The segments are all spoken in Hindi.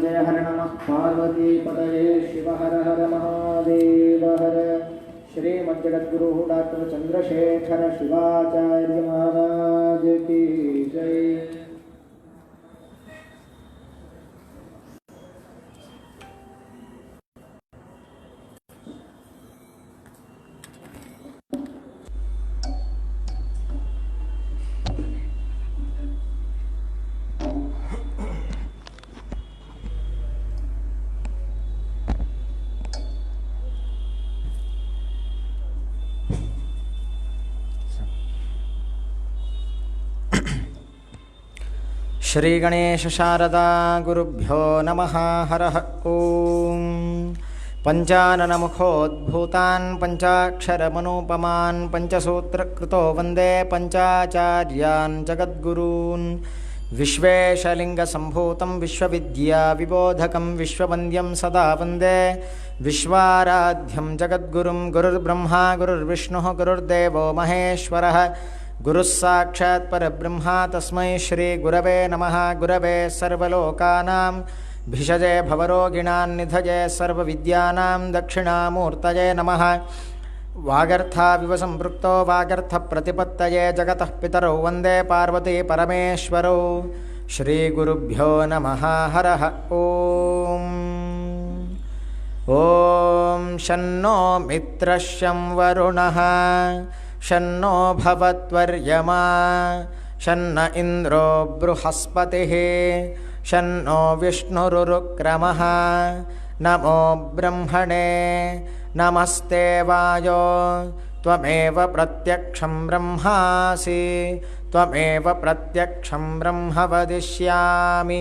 जय हर नमः पार्वती पतये शिव हर हर महादेव हर। श्रीमद्जगद्गुरु डॉक्टर चंद्रशेखर शिवाचार्य महाराज की जय। श्री गणेश शारदा गुरुभ्यो नमः। हरः ओं। पंचाननमुखोद्भूतान् पंचाक्षरमनोपमान् पंचसूत्रकृतो वन्दे पंचाचार्यान् जगद्गुरून्। विश्वेशलिङ्गसम्भूतं विश्वविद्याविबोधकं विश्ववन्द्यं सदा वन्दे विश्वाराध्यं जगद्गुरुं। गुरुर्ब्रह्मा गुरुर्विष्णुः गुरुर्देवो महेश्वरः गुरुः साक्षात् परब्रह्मा तस्मै श्री गुरवे नमः। गुरवे सर्वलोकानां भिषजे भवरोगिणां निधये सर्वविद्यानां दक्षिणामूर्तये नमः। वागर्थाविव सम्पृक्तो वागर्थप्रतिपत्तये जगतः पितरौ वन्दे पार्वती परमेश्वरौ। श्रीगुरुभ्यो नमः। हरः ॐ। ॐ शन्नो मित्रः शं वरुणः शन्नो भवत्वर्यमा शन्न इन्द्रो बृहस्पतिः शन्नो विष्णुरुक्रमः। नमो ब्रह्मणे नमस्ते वायो त्वमेव प्रत्यक्षं ब्रह्मासि त्वमेव प्रत्यक्षं ब्रह्म वदिष्यामि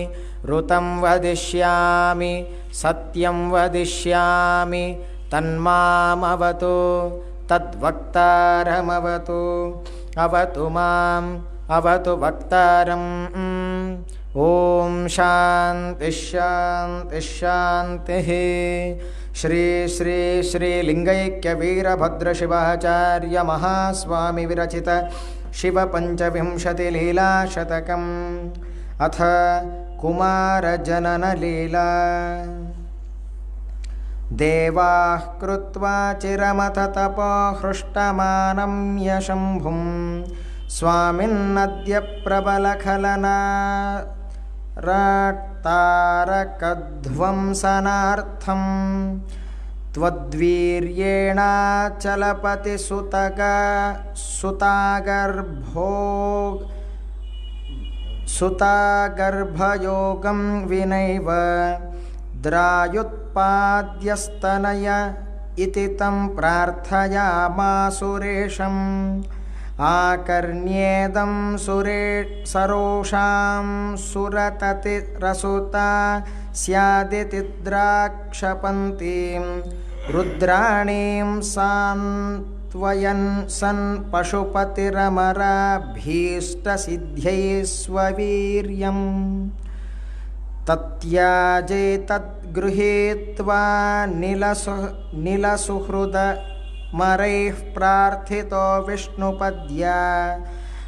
ऋतं वदिष्यामि सत्यं वदिष्यामि तन्मामवतु तद्वक्तारमवतु। अवतु माम् अवतु वक्तारम्। ॐ शान्ति शान्ति शान्तिः। श्री श्री श्रीलिङ्गैक्यवीरभद्रशिवाचार्य महास्वामी विरचित शिवपञ्चविंशतिलीलाशतकम् अथ कुमारजननलीला। देवाः कृत्वा चिरमथ तपो हृष्टमानं यशम्भुं स्वामिन्नद्य प्रबलखलनाट्तारकध्वंसनार्थं सुतागर्भयोगं विनैव द्रायुत्पाद्यस्तनय इति तं प्रार्थयामासुरेशम्। आकर्ण्येदं सरोषां सुरततिरसुता स्यादिति द्राक्षपन्तीं रुद्राणीं सान्त्वयन् सन् पशुपतिरमराभीष्टसिद्ध्यै स्ववीर्यम्। तत्याजेतद्गृहीत्वा नीलसुहृदमरैः प्रार्थितो विष्णुपद्या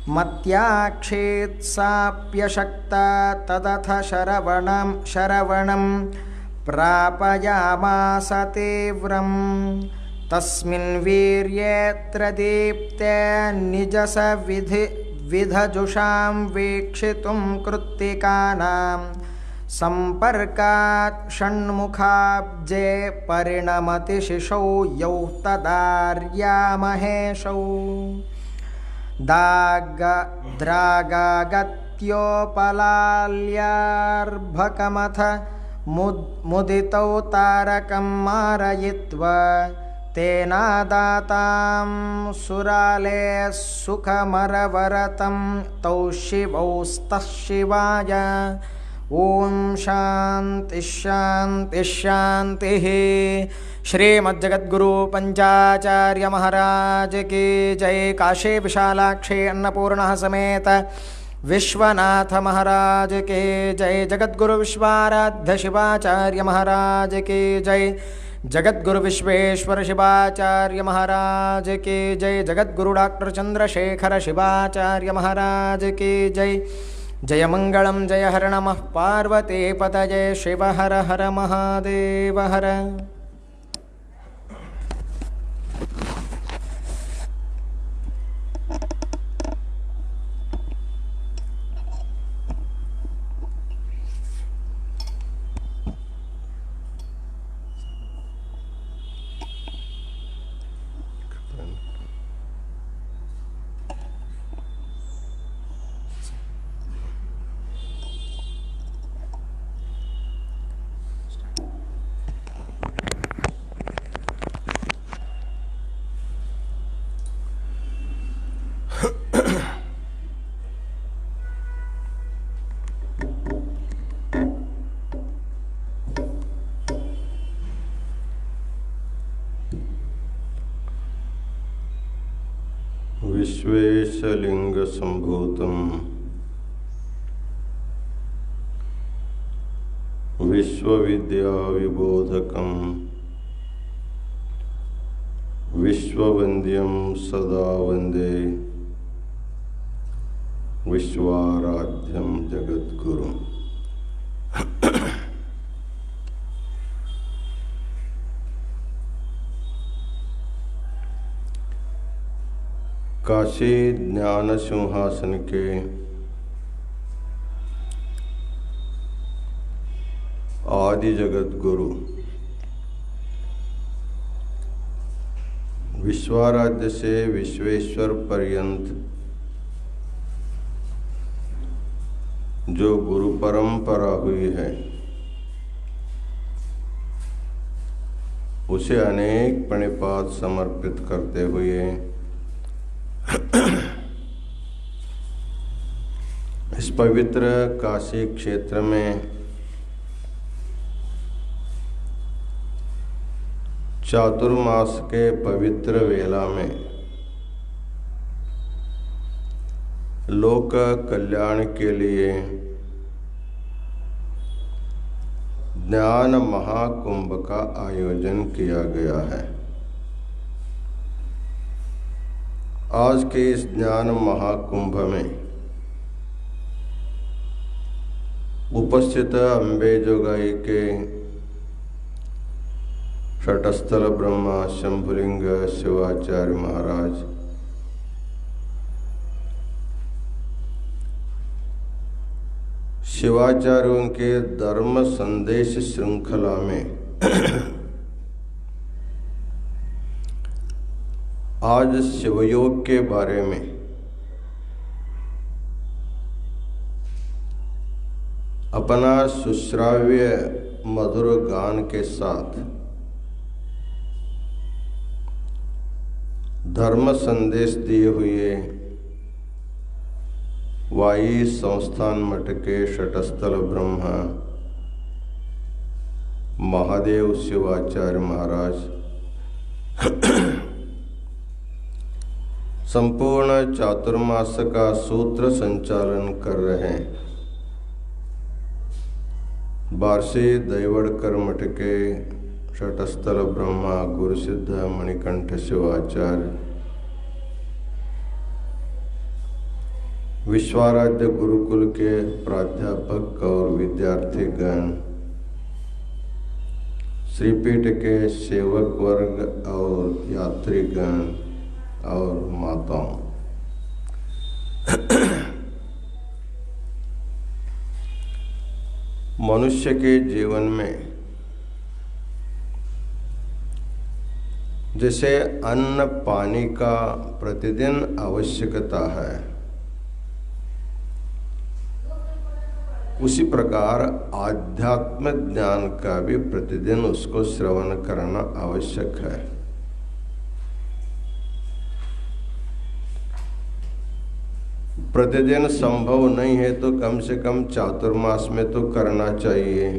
मत्याक्षेत्साप्यशक्ता तदथ शरवणं प्रापयामास तीव्रम्। तस्मिन् वीर्येऽत्र दीप्ते निजसविधजुषां वीक्षितुं कृत्तिकानां सम्पर्कात् षण्मुखाब्जे परिणमति शिशौ यौ तदार्यामहेशौ। द्रागागत्योपलाल्यार्भकमथ मुदितौ तारकं मारयित्वा तेनादातां सुराले सुखमरवरतं तौ शिवौस्तः शिवाय। ओम शांति शांति शांतिः। श्रीमद्जगद्गुरु पंचाचार्य महाराज की जय। काशी विशालाक्षी अन्नपूर्णा समेत विश्वनाथ महाराज की जय। जगद्गुरु विश्वाराध्य शिवाचार्य महाराज की जय। जगद्गुरु विश्वेश्वर शिवाचार्य महाराज की जय। जगद्गुरु डॉक्टर चंद्रशेखर शिवाचार्य महाराज की जय। जय मंगलम जय हर नमः पार्वती पतये शिव हर हर महादेव हर। विश्वेशलिंग संभूतम विश्वविद्या विबोधकम विश्ववंद्यम सदा वंदे विश्वाराध्यम जगद्गुरु। काशी ज्ञान सिंहासन के आदि जगत गुरु विश्वाराध्य से विश्वेश्वर पर्यंत जो गुरु परंपरा हुई है उसे अनेक प्रणिपात समर्पित करते हुए इस पवित्र काशी क्षेत्र में चातुर्मास के पवित्र वेला में लोक कल्याण के लिए ज्ञान महाकुंभ का आयोजन किया गया है। आज के इस ज्ञान महाकुंभ में उपस्थित अम्बे जोगाई के षटस्थल ब्रह्मा शंभुलिंग शिवाचार्य महाराज, शिवाचार्यों के धर्म संदेश श्रृंखला में आज शिवयोग के बारे में अपना सुश्राव्य मधुर गान के साथ धर्म संदेश दिए हुए वाई संस्थान मठ के षटस्थल ब्रह्मा महादेव शिवाचार्य महाराज संपूर्ण चातुर्मास का सूत्र संचालन कर रहे हैं। बारसी दैवड़कर मठ के षटस्थल ब्रह्मा गुरुसिद्ध मणिकंठ शिवाचार्य, विश्वाराध्य गुरुकुल के प्राध्यापक और विद्यार्थीगण, श्रीपीठ के सेवक वर्ग और यात्रीगण और माताओं, मनुष्य के जीवन में जैसे अन्न पानी का प्रतिदिन आवश्यकता है, उसी प्रकार आध्यात्मिक ज्ञान का भी प्रतिदिन उसको श्रवण करना आवश्यक है। प्रतिदिन संभव नहीं है तो कम से कम चातुर्मास में तो करना चाहिए।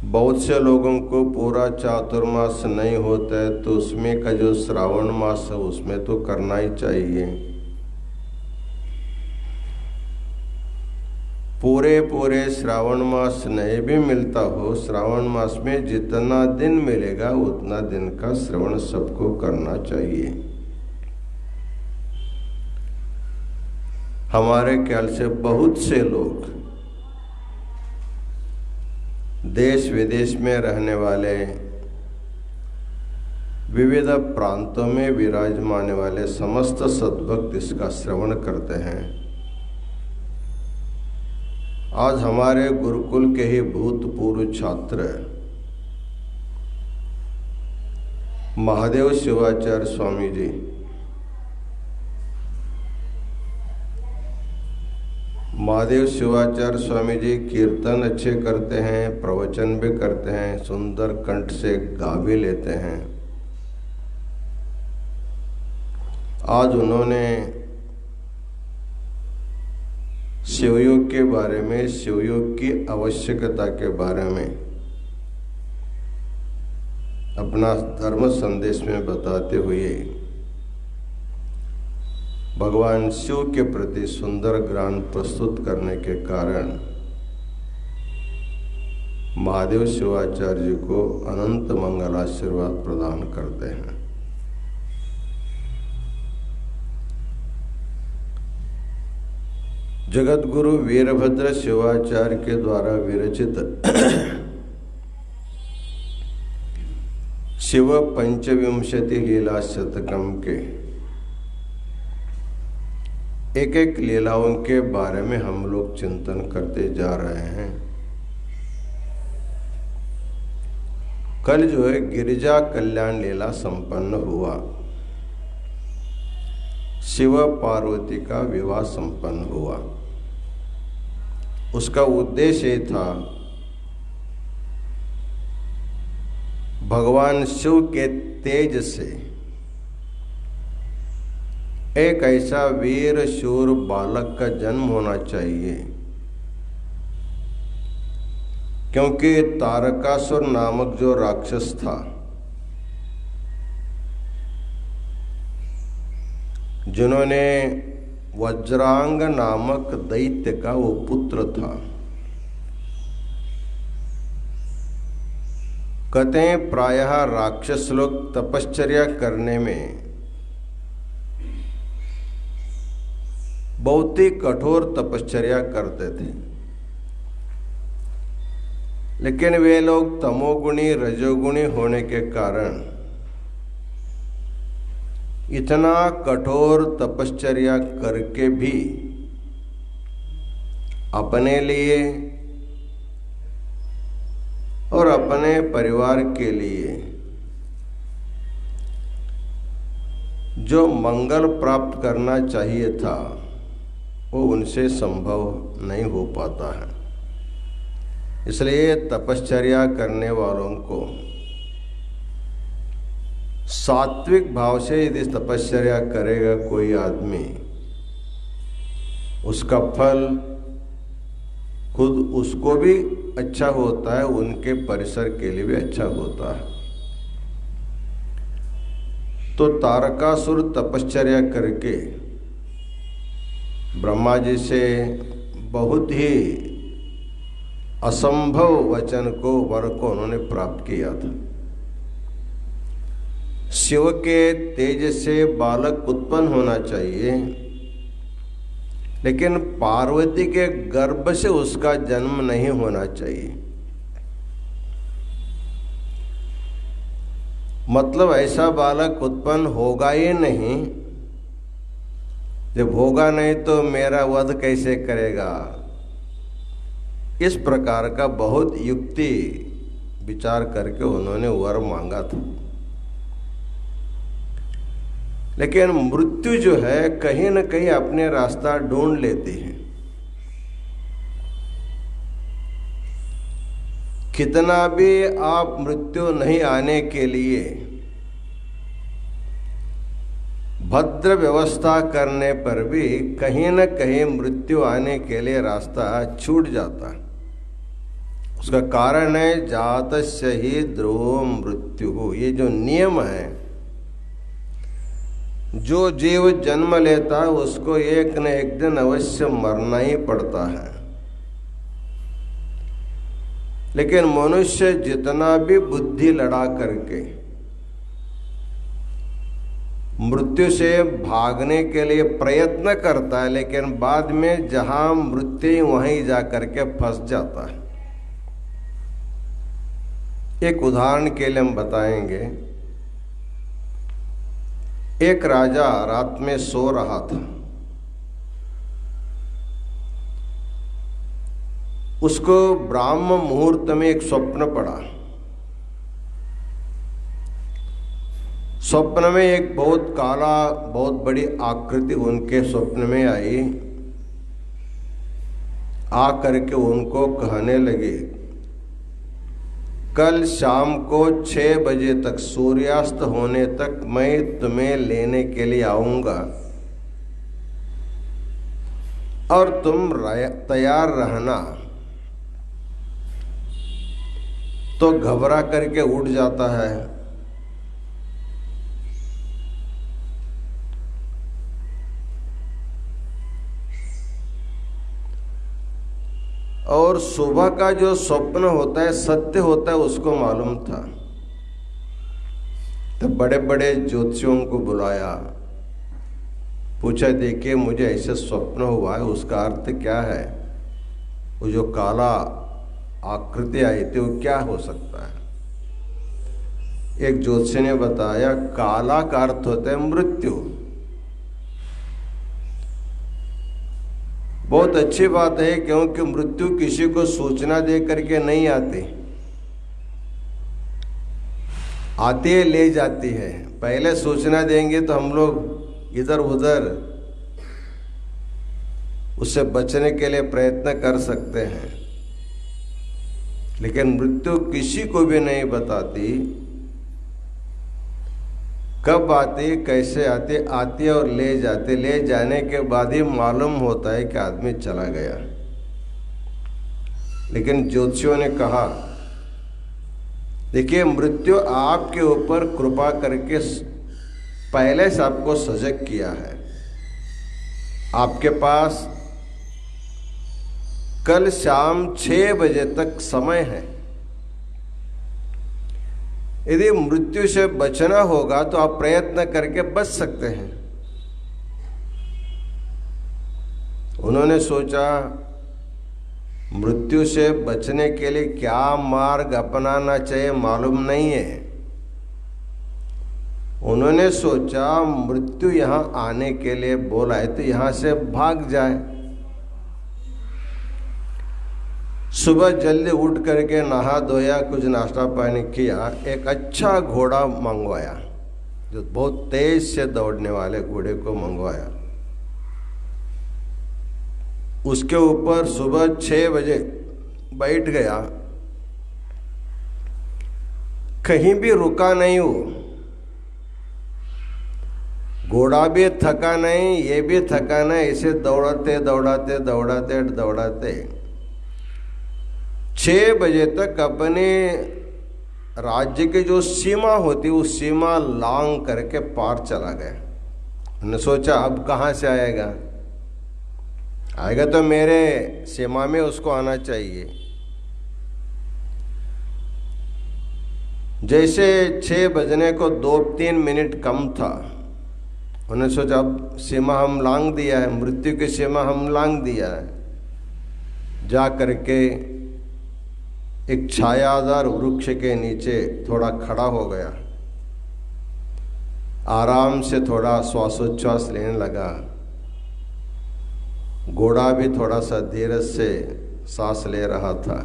बहुत से लोगों को पूरा चातुर्मास नहीं होता है तो उसमें का जो श्रावण मास है उसमें तो करना ही चाहिए। पूरे श्रावण मास नहीं भी मिलता हो, श्रावण मास में जितना दिन मिलेगा उतना दिन का श्रवण सबको करना चाहिए। हमारे ख्याल से बहुत से लोग देश विदेश में रहने वाले, विविध प्रांतों में विराजमान वाले समस्त सद्भक्त इसका श्रवण करते हैं। आज हमारे गुरुकुल के ही भूतपूर्व छात्र महादेव शिवाचार्य स्वामी जी महादेव शिवाचार्य स्वामी जी कीर्तन अच्छे करते हैं, प्रवचन भी करते हैं, सुंदर कंठ से गा भी लेते हैं। आज उन्होंने शिवयोग के बारे में, शिवयोग की आवश्यकता के बारे में अपना धर्म संदेश में बताते हुए भगवान शिव के प्रति सुंदर ज्ञान प्रस्तुत करने के कारण महादेव शिवाचार्य जी को अनंत मंगल आशीर्वाद प्रदान करते हैं। जगत गुरु वीरभद्र शिवाचार्य के द्वारा विरचित शिव पंचविंशति लीला शतकम के एक एक लीलाओं के बारे में हम लोग चिंतन करते जा रहे हैं। कल जो है गिरिजा कल्याण लीला संपन्न हुआ, शिव पार्वती का विवाह संपन्न हुआ। उसका उद्देश्य ये था भगवान शिव के तेज से एक ऐसा वीर शूर बालक का जन्म होना चाहिए, क्योंकि तारकासुर नामक जो राक्षस था, जिन्होंने वज्रांग नामक दैत्य का वो पुत्र था। कहते हैं प्रायः राक्षस लोग तपश्चर्या करने में बहुत ही कठोर तपश्चर्या करते थे, लेकिन वे लोग तमोगुणी रजोगुणी होने के कारण इतना कठोर तपश्चर्या करके भी अपने लिए और अपने परिवार के लिए जो मंगल प्राप्त करना चाहिए था वो उनसे संभव नहीं हो पाता है। इसलिए तपश्चर्या करने वालों को सात्विक भाव से यदि तपश्चर्या करेगा कोई आदमी, उसका फल खुद उसको भी अच्छा होता है, उनके परिसर के लिए भी अच्छा होता है। तो तारकासुर तपश्चर्या करके ब्रह्मा जी से बहुत ही असंभव वचन को, वर को उन्होंने प्राप्त किया था। शिव के तेज से बालक उत्पन्न होना चाहिए, लेकिन पार्वती के गर्भ से उसका जन्म नहीं होना चाहिए। मतलब ऐसा बालक उत्पन्न होगा ही नहीं, जब होगा नहीं तो मेरा वध कैसे करेगा। इस प्रकार का बहुत युक्ति विचार करके उन्होंने वर मांगा था। लेकिन मृत्यु जो है कहीं न कहीं अपने रास्ता ढूंढ लेती है। कितना भी आप मृत्यु नहीं आने के लिए भद्र व्यवस्था करने पर भी कहीं न कहीं मृत्यु आने के लिए रास्ता छूट जाता है। उसका कारण है जातस्य ही ध्रुवो मृत्यु। ये जो नियम है, जो जीव जन्म लेता है उसको एक न एक दिन अवश्य मरना ही पड़ता है। लेकिन मनुष्य जितना भी बुद्धि लड़ा करके मृत्यु से भागने के लिए प्रयत्न करता है, लेकिन बाद में जहां मृत्यु वहीं जाकर के फंस जाता है। एक उदाहरण के लिए हम बताएंगे। एक राजा रात में सो रहा था। उसको ब्राह्म मुहूर्त में एक स्वप्न पड़ा। स्वप्न में एक बहुत काला, बहुत बड़ी आकृति उनके स्वप्न में आई। आ करके उनको कहने लगी, कल शाम को 6 बजे तक, सूर्यास्त होने तक मैं तुम्हें लेने के लिए आऊंगा और तुम तैयार रहना। तो घबरा करके उठ जाता है। और सुबह का जो स्वप्न होता है सत्य होता है, उसको मालूम था। तो बड़े बड़े ज्योतिषियों को बुलाया, पूछा, देखिए मुझे ऐसे स्वप्न हुआ है, उसका अर्थ क्या है? वो जो काला आकृति आई थी वो क्या हो सकता है? एक ज्योतिषी ने बताया, काला का अर्थ होता है मृत्यु। बहुत अच्छी बात है, क्योंकि मृत्यु किसी को सूचना दे करके नहीं आती, आती है ले जाती है। पहले सूचना देंगे तो हम लोग इधर उधर उससे बचने के लिए प्रयत्न कर सकते हैं, लेकिन मृत्यु किसी को भी नहीं बताती कब आती, कैसे आती, आती है और ले जाती। ले जाने के बाद ही मालूम होता है कि आदमी चला गया। लेकिन ज्योतिषियों ने कहा, देखिए मृत्यु आपके ऊपर कृपा करके पहले से आपको सजग किया है। आपके पास कल शाम 6 बजे तक समय है। यदि मृत्यु से बचना होगा तो आप प्रयत्न करके बच सकते हैं। उन्होंने सोचा, मृत्यु से बचने के लिए क्या मार्ग अपनाना चाहिए मालूम नहीं है। उन्होंने सोचा, मृत्यु यहां आने के लिए बोला है तो यहां से भाग जाए। सुबह जल्दी उठ करके नहा धोया, कुछ नाश्ता पानी किया, एक अच्छा घोड़ा मंगवाया, जो बहुत तेज से दौड़ने वाले घोड़े को मंगवाया। उसके ऊपर सुबह 6 बजे बैठ गया। कहीं भी रुका नहीं वो। घोड़ा भी थका नहीं, ये भी थका नहीं, इसे दौड़ाते दौड़ाते दौड़ाते दौड़ाते 6 बजे तक अपने राज्य की जो सीमा होती उस सीमा लांग करके पार चला गया। उन्होंने सोचा, अब कहाँ से आएगा? आएगा तो मेरे सीमा में उसको आना चाहिए। जैसे 6 बजने को 2-3 मिनट कम था, उन्होंने सोचा अब सीमा हम लांग दिया है, मृत्यु की सीमा हम लांग दिया है। जा करके एक छायादार वृक्ष के नीचे थोड़ा खड़ा हो गया। आराम से थोड़ा श्वासोच्छ्वास लेने लगा। घोड़ा भी थोड़ा सा धीरज से सांस ले रहा था।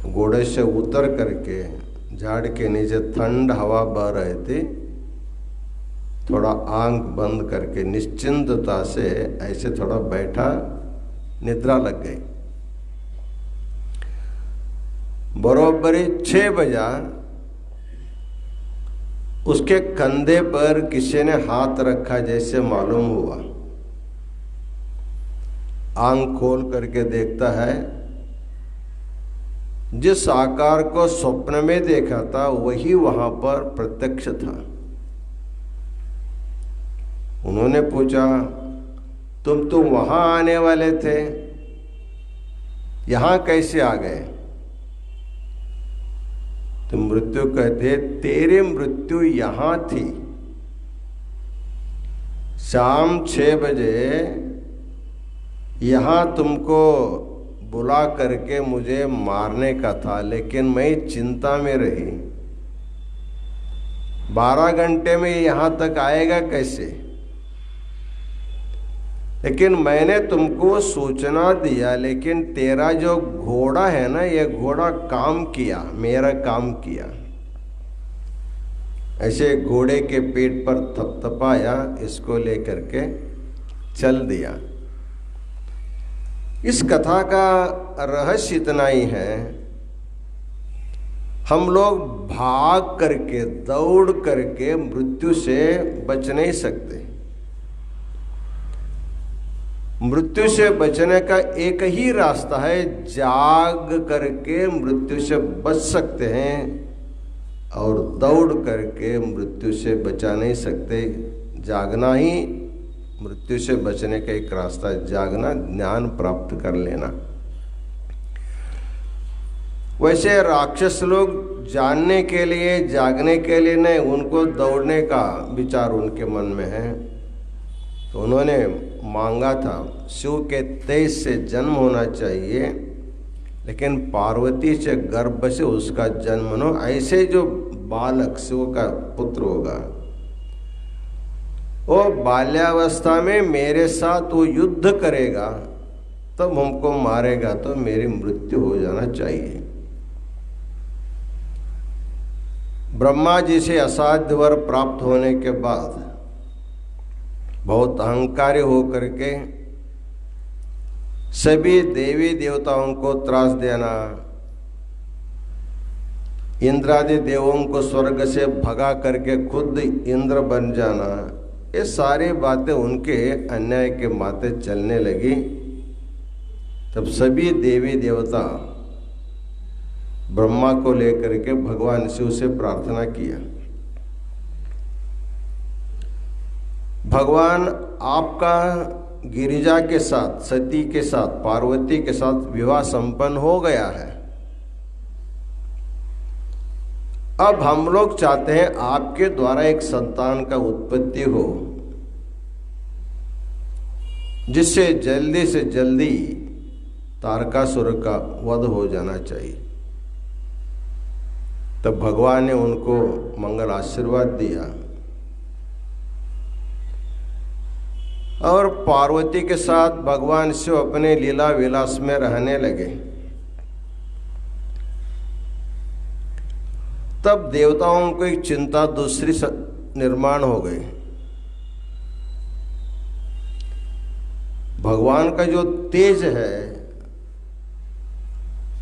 घोड़े से उतर करके झाड़ के नीचे ठंड हवा बह रही थी। थोड़ा आंख बंद करके निश्चिंतता से ऐसे थोड़ा बैठा, निद्रा लग गई। बरोबर 6 बजा, उसके कंधे पर किसी ने हाथ रखा जैसे मालूम हुआ। आंख खोल करके देखता है, जिस आकार को स्वप्न में देखा था वही वहां पर प्रत्यक्ष था। उन्होंने पूछा, तुम तो वहां आने वाले थे, यहां कैसे आ गए? तो मृत्यु कहते, तेरी मृत्यु यहां थी, शाम 6 बजे यहाँ तुमको बुला करके मुझे मारने का था, लेकिन मैं चिंता में रही। 12 घंटे में यहाँ तक आएगा कैसे? लेकिन मैंने तुमको सूचना दिया, लेकिन तेरा जो घोड़ा है ना, ये घोड़ा काम किया, मेरा काम किया। ऐसे घोड़े के पेट पर थपथपाया, इसको लेकर के चल दिया। इस कथा का रहस्य इतना ही है, हम लोग भाग करके, दौड़ करके मृत्यु से बच नहीं सकते। मृत्यु से बचने का एक ही रास्ता है, जाग करके मृत्यु से बच सकते हैं, और दौड़ करके मृत्यु से बचा नहीं सकते। जागना ही मृत्यु से बचने का एक रास्ता है, जागना, ज्ञान प्राप्त कर लेना। वैसे राक्षस लोग जानने के लिए, जागने के लिए नहीं, उनको दौड़ने का विचार उनके मन में है। तो उन्होंने मांगा था शिव के तेज से जन्म होना चाहिए, लेकिन पार्वती से गर्भ से उसका जन्म न हो। ऐसे जो बालक शिव का पुत्र होगा, वो बाल्यावस्था में मेरे साथ वो युद्ध करेगा, तब हमको मारेगा तो मेरी मृत्यु हो जाना चाहिए। ब्रह्मा जी से असाध्य वर प्राप्त होने के बाद बहुत अहंकारी होकर के सभी देवी देवताओं को त्रास देना, इंद्रादि देवों को स्वर्ग से भगा करके खुद इंद्र बन जाना, ये सारी बातें उनके अन्याय के माथे चलने लगी। तब सभी देवी देवता ब्रह्मा को लेकर के भगवान शिव से प्रार्थना किया, भगवान आपका गिरिजा के साथ, सती के साथ, पार्वती के साथ विवाह संपन्न हो गया है। अब हम लोग चाहते हैं आपके द्वारा एक संतान का उत्पत्ति हो, जिससे जल्दी से जल्दी तारकासुर का वध हो जाना चाहिए। तब भगवान ने उनको मंगल आशीर्वाद दिया और पार्वती के साथ भगवान शिव अपने लीला विलास में रहने लगे। तब देवताओं को एक चिंता दूसरी निर्माण हो गई। भगवान का जो तेज है,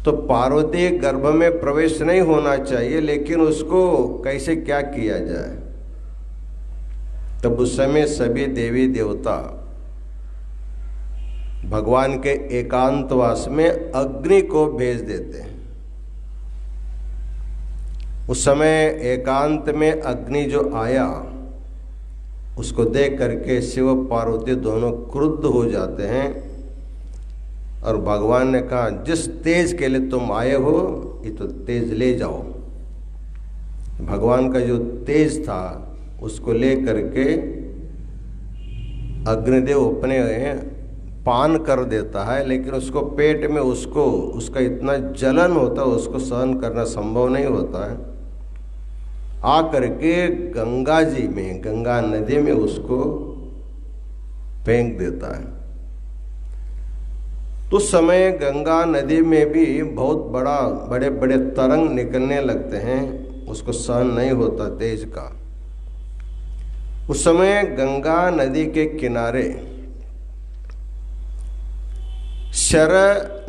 तो पार्वती गर्भ में प्रवेश नहीं होना चाहिए, लेकिन उसको कैसे क्या किया जाए। तब उस समय सभी देवी देवता भगवान के एकांतवास में अग्नि को भेज देते हैं। उस समय एकांत में अग्नि जो आया, उसको देख करके शिव पार्वती दोनों क्रुद्ध हो जाते हैं और भगवान ने कहा, जिस तेज के लिए तुम आए हो, ये तो तेज ले जाओ। भगवान का जो तेज था उसको ले करके अग्निदेव अपने पान कर देता है, लेकिन उसको पेट में उसका इतना जलन होता है, उसको सहन करना संभव नहीं होता है। आ करके गंगा जी में, गंगा नदी में उसको फेंक देता है। तो उस समय गंगा नदी में भी बहुत बड़े बड़े तरंग निकलने लगते हैं, उसको सहन नहीं होता तेज का। उस समय गंगा नदी के किनारे शर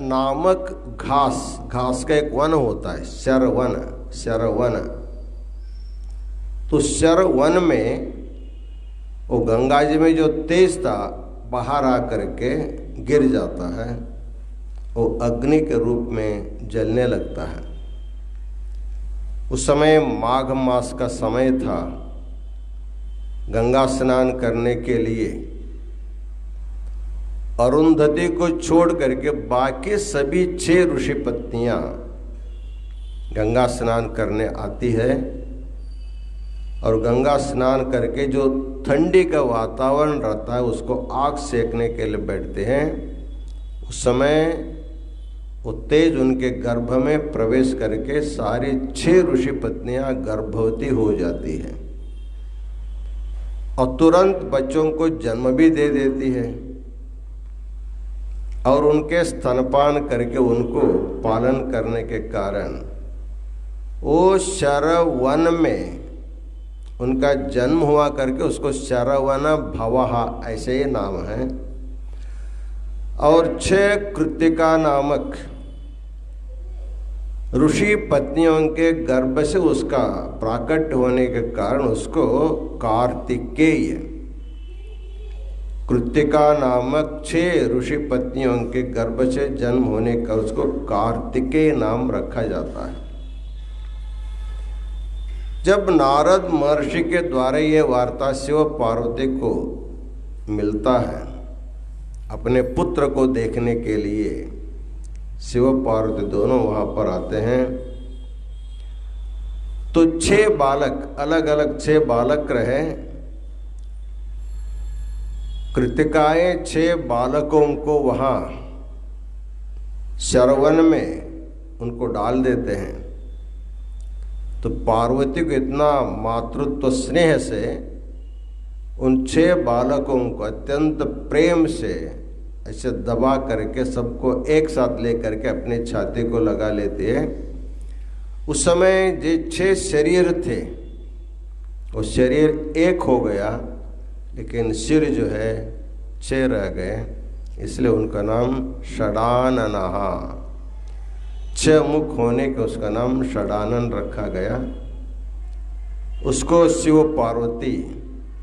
नामक घास का एक वन होता है, शरवन। तो शरवन में वो गंगा जी में जो तेज था बाहर आकर के गिर जाता है, वो अग्नि के रूप में जलने लगता है। उस समय माघ मास का समय था, गंगा स्नान करने के लिए अरुंधति को छोड़ करके बाकी सभी 6 ऋषि पत्नियां गंगा स्नान करने आती है और गंगा स्नान करके जो ठंडी का वातावरण रहता है उसको आग सेकने के लिए बैठते हैं, उस समय वो तेज उनके गर्भ में प्रवेश करके सारी 6 ऋषि पत्नियां गर्भवती हो जाती है और तुरंत बच्चों को जन्म भी दे देती है और उनके स्तनपान करके उनको पालन करने के कारण वो शरवण में उनका जन्म हुआ करके उसको शरवण भवः ऐसे ही नाम है। और 6 कृत्तिका नामक ऋषि पत्नियों के गर्भ से उसका प्राकट्य होने के कारण उसको कार्तिकेय, कृत्तिका नामक 6 ऋषि पत्नियों के गर्भ से जन्म होने का उसको कार्तिकेय नाम रखा जाता है। जब नारद महर्षि के द्वारा ये वार्ता शिव पार्वती को मिलता है, अपने पुत्र को देखने के लिए शिव पार्वती दोनों वहां पर आते हैं, तो 6 बालक, अलग अलग 6 बालक रहे। कृतिकाएं 6 बालकों को वहां शरवण में उनको डाल देते हैं। तो पार्वती को इतना मातृत्व स्नेह से उन 6 बालकों को अत्यंत प्रेम से ऐसे दबा करके सबको एक साथ लेकर के अपने छाती को लगा लेती है। उस समय जो 6 शरीर थे वो शरीर एक हो गया, लेकिन सिर जो है 6 रह गए, इसलिए उनका नाम षडाननः, 6 मुख होने के उसका नाम षडानन रखा गया। उसको शिव पार्वती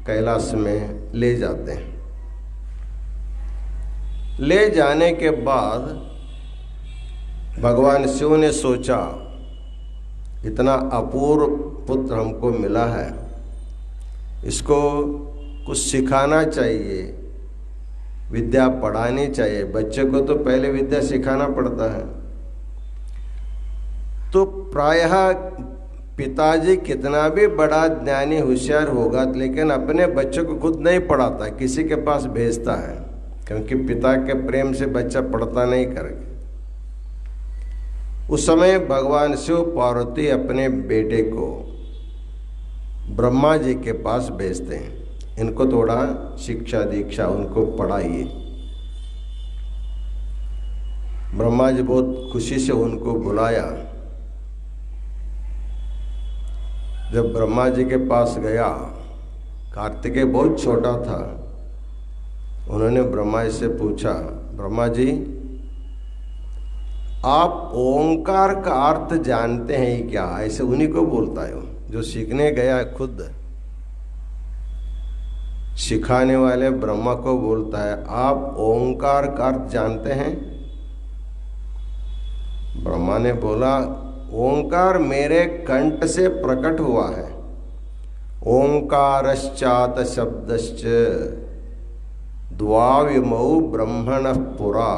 कैलाश में ले जाते हैं। ले जाने के बाद भगवान शिव ने सोचा इतना अपूर्व पुत्र हमको मिला है, इसको कुछ सिखाना चाहिए, विद्या पढ़ानी चाहिए। बच्चे को तो पहले विद्या सिखाना पड़ता है। तो प्रायः पिताजी कितना भी बड़ा ज्ञानी होशियार होगा, लेकिन अपने बच्चों को खुद नहीं पढ़ाता, किसी के पास भेजता है, क्योंकि पिता के प्रेम से बच्चा पढ़ता नहीं करके। उस समय भगवान शिव पार्वती अपने बेटे को ब्रह्मा जी के पास भेजते हैं, इनको थोड़ा शिक्षा दीक्षा उनको पढ़ाइए। ब्रह्मा जी बहुत खुशी से उनको बुलाया। जब ब्रह्मा जी के पास गया, कार्तिकेय बहुत छोटा था, उन्होंने ब्रह्मा जी से पूछा, ब्रह्मा जी आप ओंकार का अर्थ जानते हैं क्या? ऐसे उन्हीं को बोलता है जो सीखने गया, खुद सिखाने वाले ब्रह्मा को बोलता है, आप ओंकार का अर्थ जानते हैं? ब्रह्मा ने बोला, ओंकार मेरे कंठ से प्रकट हुआ है। ओंकारश्चात शब्दश्च द्वाविमौ ब्रह्मणः पुरा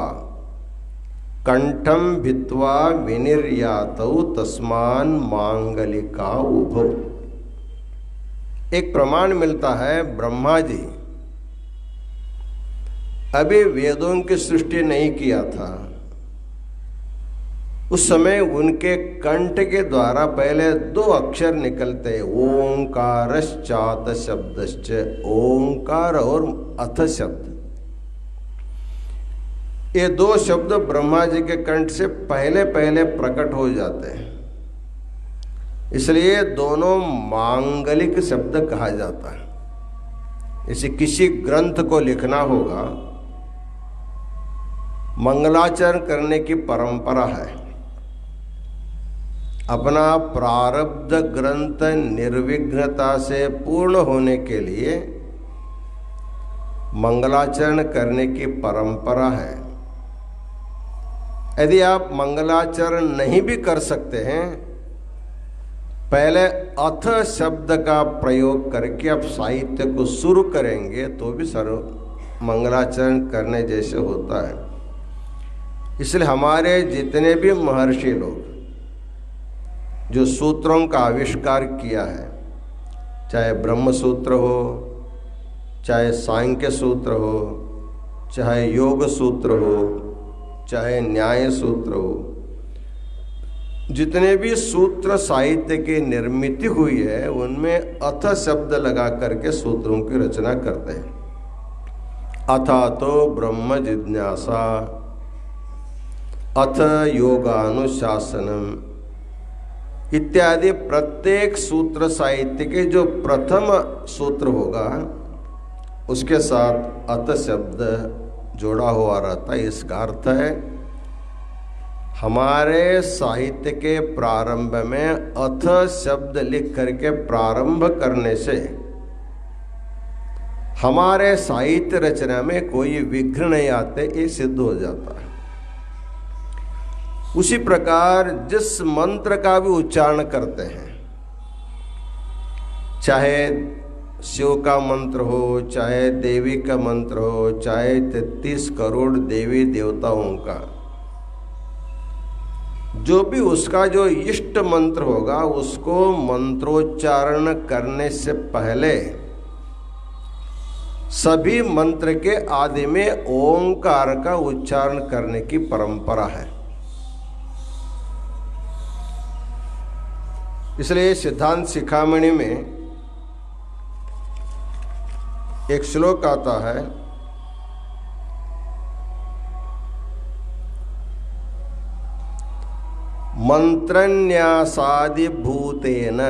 कंठम भित्वा विनिर्यातौ तस्मान मांगलिका उभौ। एक प्रमाण मिलता है, ब्रह्मा जी अभी वेदों की सृष्टि नहीं किया था। उस समय उनके कंठ के द्वारा पहले 2 अक्षर निकलते, ओंकारश्चात शब्दश्च, ओंकार और अथ शब्द। ये 2 शब्द ब्रह्मा जी के कंठ से पहले पहले प्रकट हो जाते हैं, इसलिए दोनों मांगलिक शब्द कहा जाता है। इसे किसी ग्रंथ को लिखना होगा, मंगलाचरण करने की परंपरा है। अपना प्रारब्ध ग्रंथ निर्विघ्नता से पूर्ण होने के लिए मंगलाचरण करने की परंपरा है। यदि आप मंगलाचरण नहीं भी कर सकते हैं, पहले अथ शब्द का प्रयोग करके आप साहित्य को शुरू करेंगे तो भी सर्व मंगलाचरण करने जैसे होता है। इसलिए हमारे जितने भी महर्षि लोग जो सूत्रों का आविष्कार किया है, चाहे ब्रह्म सूत्र हो, चाहे सांख्य सूत्र हो, चाहे योग सूत्र हो, चाहे न्याय सूत्र हो, जितने भी सूत्र साहित्य की निर्मित हुई है उनमें अथ शब्द लगा करके सूत्रों की रचना करते हैं। अथा तो ब्रह्म जिज्ञासा, अथ योगानुशासनम इत्यादि प्रत्येक सूत्र साहित्य के जो प्रथम सूत्र होगा उसके साथ अथ शब्द जोड़ा हुआ रहता है। इसका अर्थ है हमारे साहित्य के प्रारंभ में अथ शब्द लिख करके प्रारंभ करने से हमारे साहित्य रचना में कोई विघ्न नहीं आते, ये सिद्ध हो जाता है। उसी प्रकार जिस मंत्र का भी उच्चारण करते हैं, चाहे शिव का मंत्र हो, चाहे देवी का मंत्र हो, चाहे 33 करोड़ देवी देवताओं का, जो भी उसका जो इष्ट मंत्र होगा उसको मंत्रोच्चारण करने से पहले सभी मंत्र के आदि में ओंकार का उच्चारण करने की परंपरा है। इसलिए सिद्धांत शिखामणि में एक श्लोक आता है, मंत्रन्यासादिभूतेन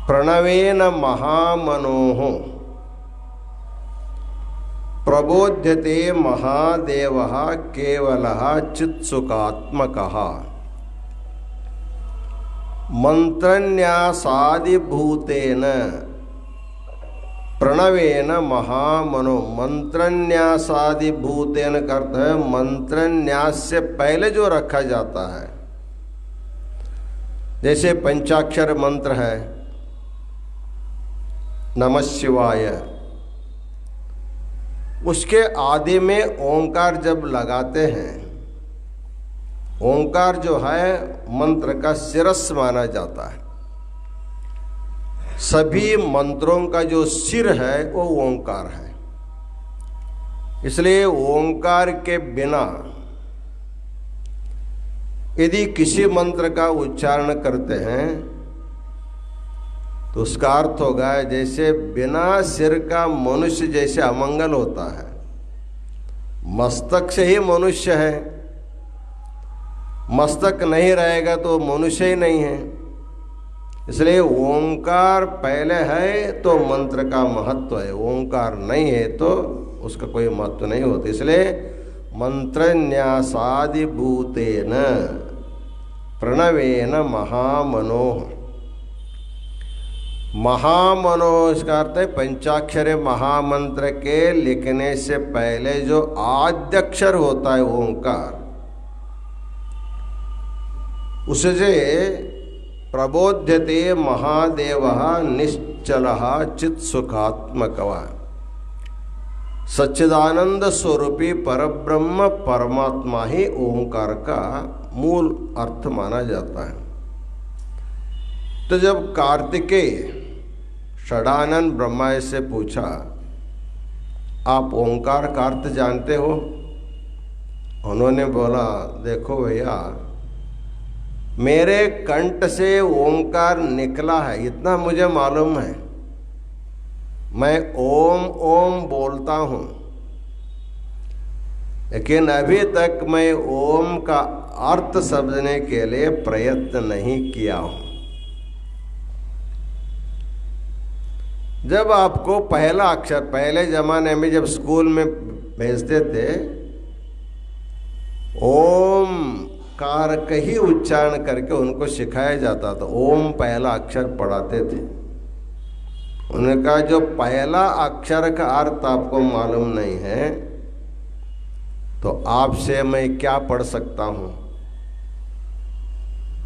प्रणवेन महामनोः प्रबोध्यते महादेवः केवलः चित्सुखात्मकः। मंत्रन्यासादिभूतेन प्रणवेन महामनो, मंत्रन्यासादिभूतेन का अर्थ है मंत्रन्यास से पहले जो रखा जाता है। जैसे पंचाक्षर मंत्र है नमः शिवाय, उसके आदि में ओंकार जब लगाते हैं, ओंकार जो है मंत्र का शिरस माना जाता है। सभी मंत्रों का जो सिर है वो ओंकार है। इसलिए ओंकार के बिना यदि किसी मंत्र का उच्चारण करते हैं तो उसका अर्थ होगा जैसे बिना सिर का मनुष्य जैसे अमंगल होता है। मस्तक से ही मनुष्य है, मस्तक नहीं रहेगा तो मनुष्य ही नहीं है। इसलिए ओंकार पहले है तो मंत्र का महत्व है, ओंकार नहीं है तो उसका कोई महत्व नहीं होता। इसलिए मंत्रन्यासादिभूतेन प्रणवेन महामनोः, महामनो इसका अर्थ है पंचाक्षर महामंत्र के लिखने से पहले जो आद्यक्षर होता है ओंकार, उससे प्रबोध्यते महादेवः निश्चलः चित्सुखात्मकः। सच्चिदानंद स्वरूपी परब्रह्म परमात्मा ही ओंकार का मूल अर्थ माना जाता है। तो जब कार्तिकेय षडानंद ब्रह्मा से पूछा आप ओंकार का अर्थ जानते हो? उन्होंने बोला देखो भैया, मेरे कंठ से ओंकार निकला है इतना मुझे मालूम है, मैं ओम ओम बोलता हूँ, लेकिन अभी तक मैं ओम का अर्थ समझने के लिए प्रयत्न नहीं किया हूँ। जब आपको पहला अक्षर, पहले जमाने में जब स्कूल में भेजते थे, ओम कार का ही उच्चारण करके उनको सिखाया जाता था। ओम पहला अक्षर पढ़ाते थे। उन्होंने कहा जो पहला अक्षर का अर्थ आपको मालूम नहीं है तो आपसे मैं क्या पढ़ सकता हूँ।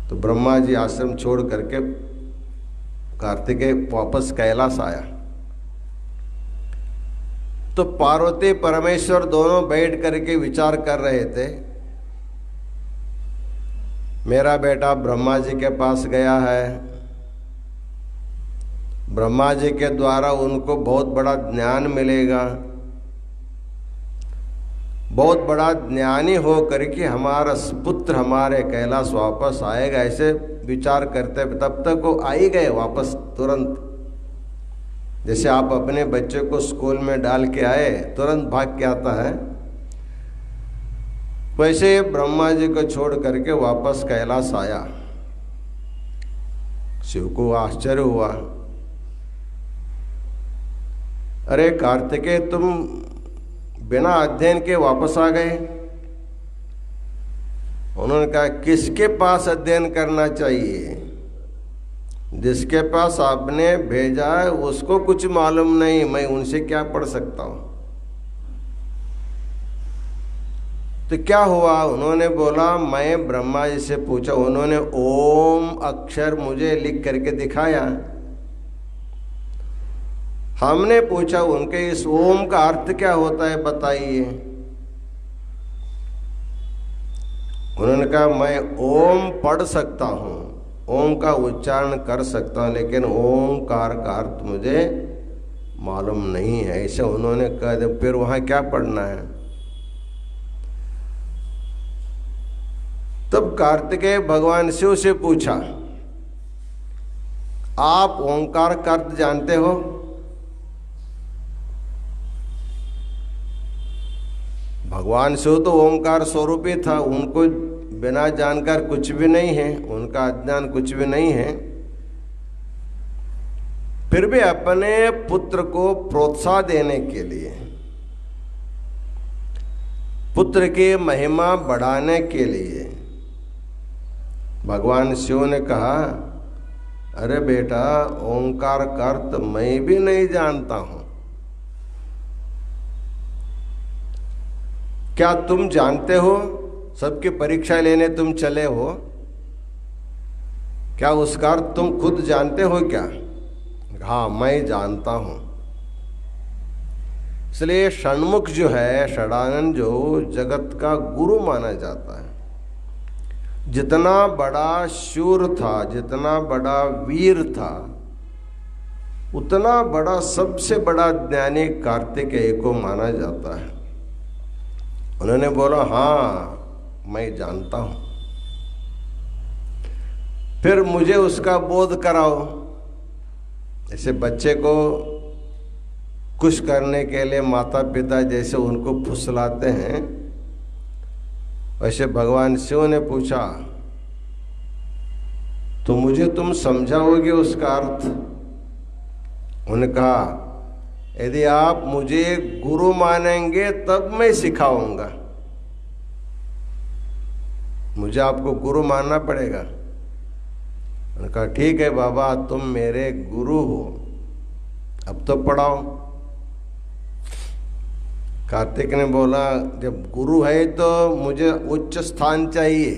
तो ब्रह्मा जी आश्रम छोड़ करके कार्तिकेय वापस कैलाश आया तो पार्वती परमेश्वर दोनों बैठ करके विचार कर रहे थे। मेरा बेटा ब्रह्मा जी के पास गया है, ब्रह्मा जी के द्वारा उनको बहुत बड़ा ज्ञान मिलेगा, बहुत बड़ा ज्ञानी हो करके हमारा पुत्र हमारे कैलाश वापस आएगा, ऐसे विचार करते तब तक वो आ ही गए वापस तुरंत। जैसे आप अपने बच्चे को स्कूल में डाल के आए तुरंत भाग के आता है, वैसे ब्रह्मा जी को छोड़ करके वापस कैलाश आया। शिव को आश्चर्य हुआ, अरे कार्तिकेय तुम बिना अध्ययन के वापस आ गए। उन्होंने कहा किसके पास अध्ययन करना चाहिए, जिसके पास आपने भेजा है उसको कुछ मालूम नहीं, मैं उनसे क्या पढ़ सकता हूं। तो क्या हुआ, उन्होंने बोला मैं ब्रह्मा जी से पूछा, उन्होंने ओम अक्षर मुझे लिख करके दिखाया। हमने पूछा उनके इस ओम का अर्थ क्या होता है बताइए। उन्होंने कहा मैं ओम पढ़ सकता हूँ, ओम का उच्चारण कर सकता हूँ, लेकिन ओमकार का अर्थ मुझे मालूम नहीं है। ऐसे उन्होंने कहा फिर वहाँ क्या पढ़ना है। तब कार्तिकेय भगवान शिव से पूछा आप ओंकार का अर्थ जानते हो। भगवान शिव तो ओंकार स्वरूप ही था, उनको बिना जानकर कुछ भी नहीं है, उनका अज्ञान कुछ भी नहीं है। फिर भी अपने पुत्र को प्रोत्साहन देने के लिए, पुत्र की महिमा बढ़ाने के लिए भगवान शिव ने कहा अरे बेटा ओंकार का अर्थ मैं भी नहीं जानता हूं, क्या तुम जानते हो। सबकी परीक्षा लेने तुम चले हो, क्या उसका अर्थ तुम खुद जानते हो क्या। हाँ मैं जानता हूं। इसलिए षण्मुख जो है, षडानंद जो जगत का गुरु माना जाता है। जितना बड़ा शूर था, जितना बड़ा वीर था, उतना बड़ा सबसे बड़ा ज्ञानी कार्तिकेय को माना जाता है। उन्होंने बोला हाँ मैं जानता हूं। फिर मुझे उसका बोध कराओ। ऐसे बच्चे को खुश करने के लिए माता पिता जैसे उनको फुसलाते हैं, वैसे भगवान शिव ने पूछा तो मुझे तुम समझाओगे उसका अर्थ। उन्होंने कहा यदि आप मुझे गुरु मानेंगे तब मैं सिखाऊंगा, मुझे आपको गुरु मानना पड़ेगा। उन्होंने कहा ठीक है बाबा तुम मेरे गुरु हो, अब तो पढ़ाओ। कार्तिक ने बोला जब गुरु है तो मुझे उच्च स्थान चाहिए,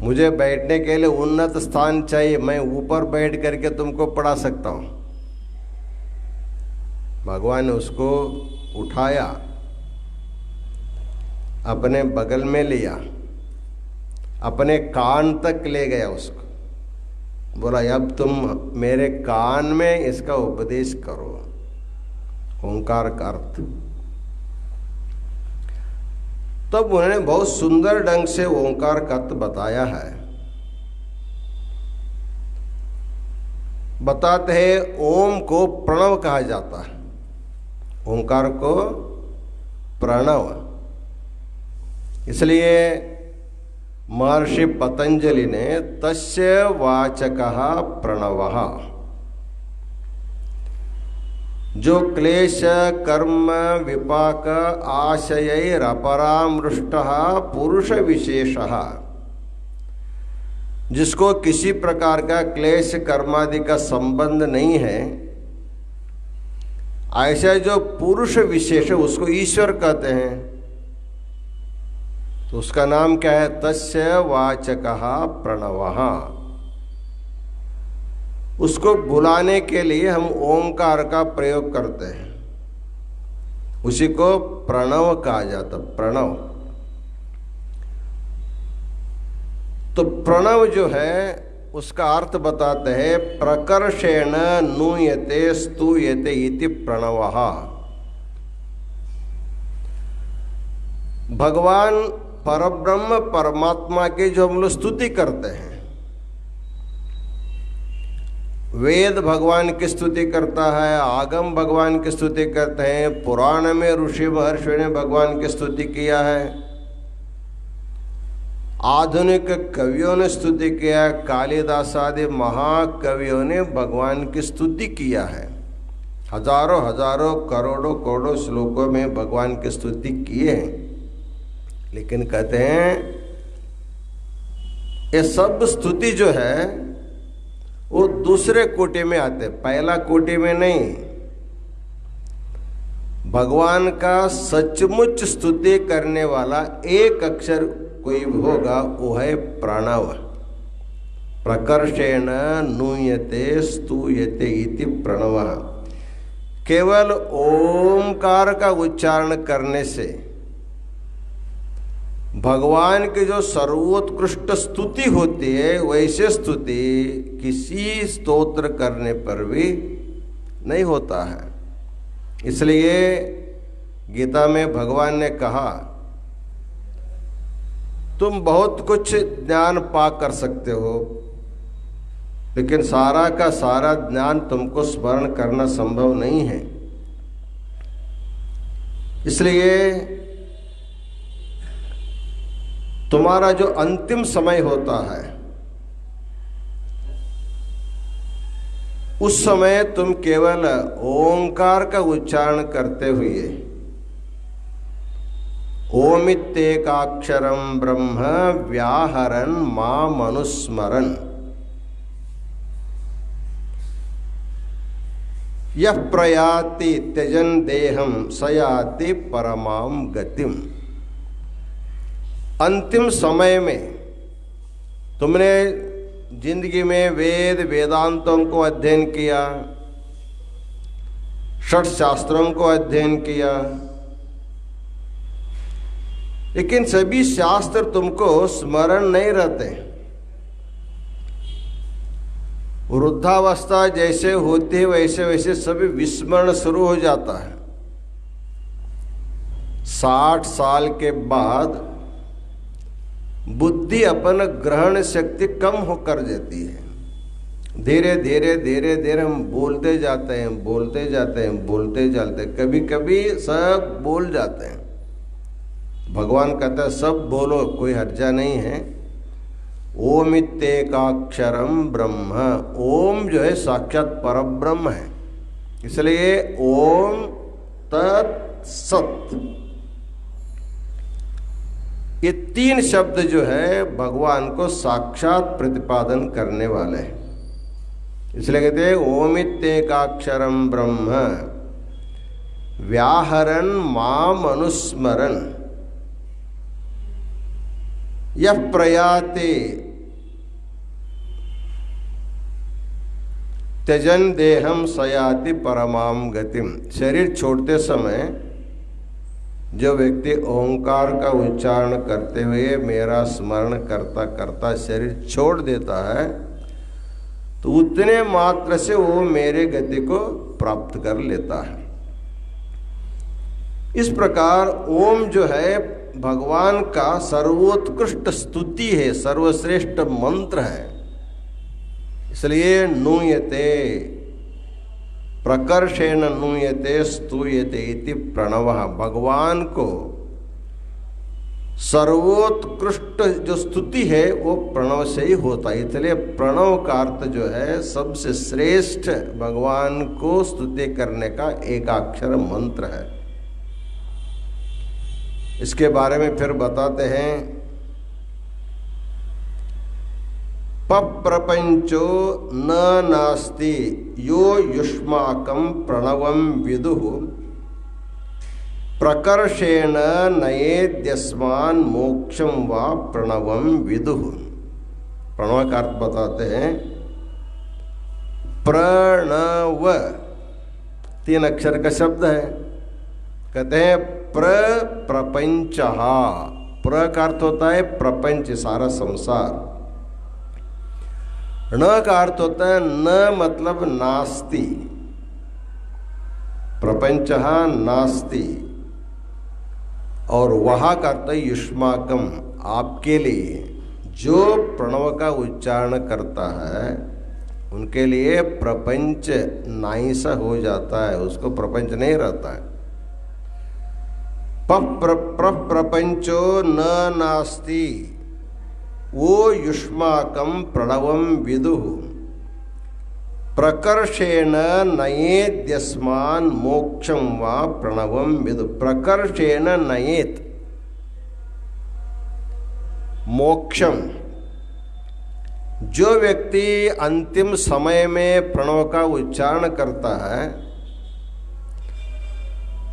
मुझे बैठने के लिए उन्नत स्थान चाहिए, मैं ऊपर बैठ करके तुमको पढ़ा सकता हूं। भगवान ने उसको उठाया, अपने बगल में लिया, अपने कान तक ले गया उसको, बोला अब तुम मेरे कान में इसका उपदेश करो ओंकार का अर्थ। तब उन्होंने बहुत सुंदर ढंग से ओंकार का अर्थ बताया है। बताते हैं ओम को प्रणव कहा जाता है, ओंकार को प्रणव। इसलिए महर्षि पतंजलि ने तस्य वाचकः प्रणवः, जो क्लेश कर्म विपाक आशयैरपरामृष्टः पुरुष विशेषः, जिसको किसी प्रकार का क्लेश कर्मादि का संबंध नहीं है, ऐसा जो पुरुष विशेष है उसको ईश्वर कहते हैं। तो उसका नाम क्या है, तस्य वाचकः प्रणवः। उसको बुलाने के लिए हम ओंकार का प्रयोग करते हैं, उसी को प्रणव कहा जाता, प्रणव। तो प्रणव जो है उसका अर्थ बताते हैं प्रकर्षेण नूयते स्तूयते इति प्रणवः। भगवान परब्रह्म परमात्मा की जो हम लोग स्तुति करते हैं, वेद भगवान की स्तुति करता है, आगम भगवान की स्तुति करते हैं, पुराण में ऋषि महर्षि ने भगवान की स्तुति किया है, आधुनिक कवियों ने स्तुति किया है, कालिदास आदि महाकवियों ने भगवान की स्तुति किया है। हजारों हजारों करोड़ों करोड़ों श्लोकों में भगवान की स्तुति किए हैं। लेकिन कहते हैं ये सब स्तुति जो है वो दूसरे कोटि में आते, पहला कोटि में नहीं। भगवान का सचमुच स्तुति करने वाला एक अक्षर कोई होगा, वो है प्रणव। प्रकर्षेण नूयते स्तूयते इति प्रणव। केवल ओमकार का उच्चारण करने से भगवान की जो सर्वोत्कृष्ट स्तुति होती है, वैसे स्तुति किसी स्तोत्र करने पर भी नहीं होता है। इसलिए गीता में भगवान ने कहा तुम बहुत कुछ ज्ञान पा कर सकते हो, लेकिन सारा का सारा ज्ञान तुमको स्मरण करना संभव नहीं है। इसलिए तुम्हारा जो अंतिम समय होता है, उस समय तुम केवल ओंकार का उच्चारण करते हुए ओमित्येकाक्षरम ब्रह्म व्याहरन् माम अनुस्मरन् यः प्रयाति त्यजन् देहं स याति परमां गतिम्। अंतिम समय में तुमने जिंदगी में वेद वेदांतों को अध्ययन किया, षट शास्त्रों को अध्ययन किया, लेकिन सभी शास्त्र तुमको स्मरण नहीं रहते। वृद्धावस्था जैसे होती है वैसे वैसे सभी विस्मरण शुरू हो जाता है। 60 साल के बाद बुद्धि अपन ग्रहण शक्ति कम होकर जाती है। धीरे धीरे धीरे धीरे हम बोलते जाते हैं, बोलते जाते हैं, बोलते जाते हैं, कभी कभी सब बोल जाते हैं। भगवान कहता है सब बोलो, कोई हर्जा नहीं है। ओमित्येकाक्षरम ब्रह्म, ओम जो है साक्षात परब्रह्म है। इसलिए ओम तत् सत, ये 3 शब्द जो है भगवान को साक्षात प्रतिपादन करने वाले हैं। इसलिए कहते हैं ओमित्येकाक्षरम ब्रह्म व्याहरन् माम अनुस्मरन् यः प्रयाति त्यजन् देहं स याति परमां गतिम। शरीर छोड़ते समय जो व्यक्ति ओंकार का उच्चारण करते हुए मेरा स्मरण करता करता शरीर छोड़ देता है, तो उतने मात्र से वो मेरे गति को प्राप्त कर लेता है। इस प्रकार ओम जो है भगवान का सर्वोत्कृष्ट स्तुति है, सर्वश्रेष्ठ मंत्र है। इसलिए नूयते, प्रकर्षेण नूयते स्तूयते इति प्रणवः। भगवान को सर्वोत्कृष्ट जो स्तुति है वो प्रणव से ही होता है। इसलिए प्रणव का अर्थ जो है सबसे श्रेष्ठ भगवान को स्तुति करने का एकाक्षर मंत्र है। इसके बारे में फिर बताते हैं, पप्रपंचो न नास्ति यो युष्माकं प्रणवं विदुः प्रकर्षेण नयेद्यस्मान् मोक्षं वा प्रणवं विदुः। प्रणव का अर्थ बताते हैं, प्रणव 3 अक्षर का शब्द है। कहते हैं प्रपंचः, प्र का अर्थ होता है प्रपंच, सारा संसार, न का अर्थ होता है न मतलब नास्ति, प्रपंचः नास्ति, और वहा का अर्थ युष्माकम, आपके लिए। जो प्रणव का उच्चारण करता है उनके लिए प्रपंच नाईसा हो जाता है, उसको प्रपंच नहीं रहता है। प्रपंचो न नास्ति, वो युष्माकम प्रणवम विदुः प्रकर्षेण नयेद्यस्मान् मोक्षं वा प्रणवम विदुः। प्रकर्षेण नयेत, मोक्षम। जो व्यक्ति अंतिम समय में प्रणव का उच्चारण करता है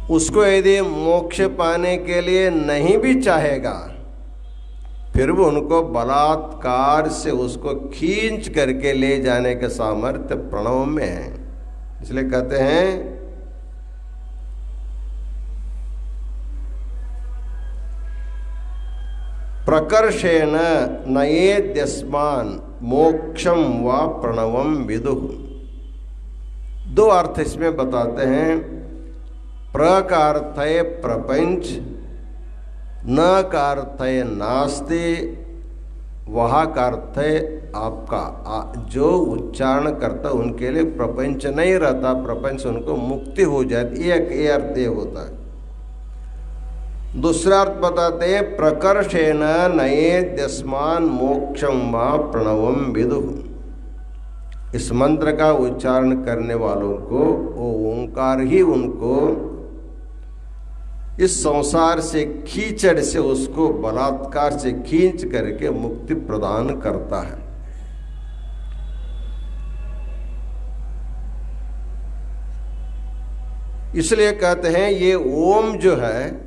उसको यदि मोक्ष पाने के लिए नहीं भी चाहेगा फिर भी उनको बलात्कार से उसको खींच करके ले जाने का सामर्थ्य प्रणव में है। इसलिए कहते हैं प्रकर्षेण नयेद्यस्मान् मोक्षम वा प्रणवम विदुः। दो अर्थ इसमें बताते हैं। प्र का अर्थ है प्रपंच, न का अर्थ है नास्ति, वहा का अर्थ है आपका। जो उच्चारण करता उनके लिए प्रपंच नहीं रहता, प्रपंच उनको मुक्ति हो जाती। एक ये अर्थ होता है। दूसरा अर्थ बताते हैं प्रकर्षेण नयेद्यस्मान् मोक्षं वा प्रणवम विदुः। इस मंत्र का उच्चारण करने वालों को वो ओंकार ही उनको इस संसार से कीचड़ से, उसको बलात्कार से खींच करके मुक्ति प्रदान करता है। इसलिए कहते हैं ये ओम जो है